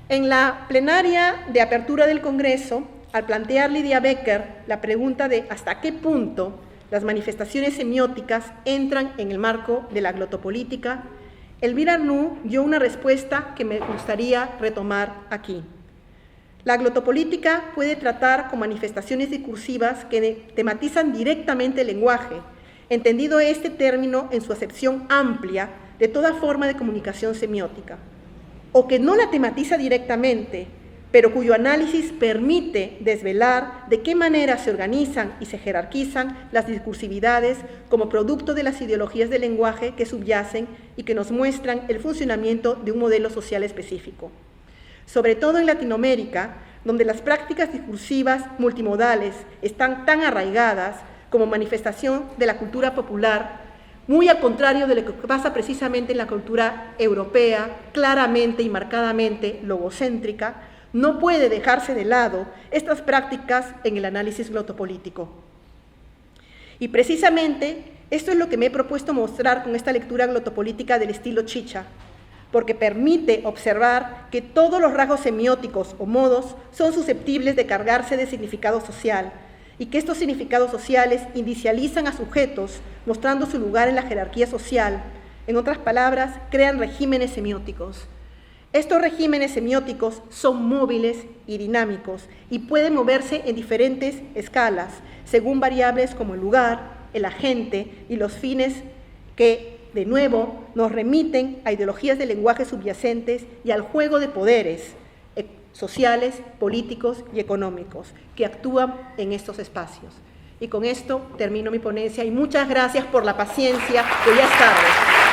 En la plenaria de apertura del Congreso, al plantear Lydia Becker la pregunta de hasta qué punto las manifestaciones semióticas entran en el marco de la glotopolítica, Elvira Arnoux dio una respuesta que me gustaría retomar aquí. La glotopolítica puede tratar con manifestaciones discursivas que tematizan directamente el lenguaje, entendido este término en su acepción amplia de toda forma de comunicación semiótica, o que no la tematiza directamente, pero cuyo análisis permite desvelar de qué manera se organizan y se jerarquizan las discursividades como producto de las ideologías del lenguaje que subyacen y que nos muestran el funcionamiento de un modelo social específico. Sobre todo en Latinoamérica, donde las prácticas discursivas multimodales están tan arraigadas como manifestación de la cultura popular, muy al contrario de lo que pasa precisamente en la cultura europea, claramente y marcadamente logocéntrica, no puede dejarse de lado estas prácticas en el análisis glotopolítico. Y precisamente esto es lo que me he propuesto mostrar con esta lectura glotopolítica del estilo Chicha, porque permite observar que todos los rasgos semióticos o modos son susceptibles de cargarse de significado social, y que estos significados sociales indicializan a sujetos, mostrando su lugar en la jerarquía social. En otras palabras, crean regímenes semióticos. Estos regímenes semióticos son móviles y dinámicos y pueden moverse en diferentes escalas, según variables como el lugar, el agente y los fines que, de nuevo, nos remiten a ideologías de lenguaje subyacentes y al juego de poderes sociales, políticos y económicos que actúan en estos espacios. Y con esto termino mi ponencia y muchas gracias por la paciencia, que ya es tarde.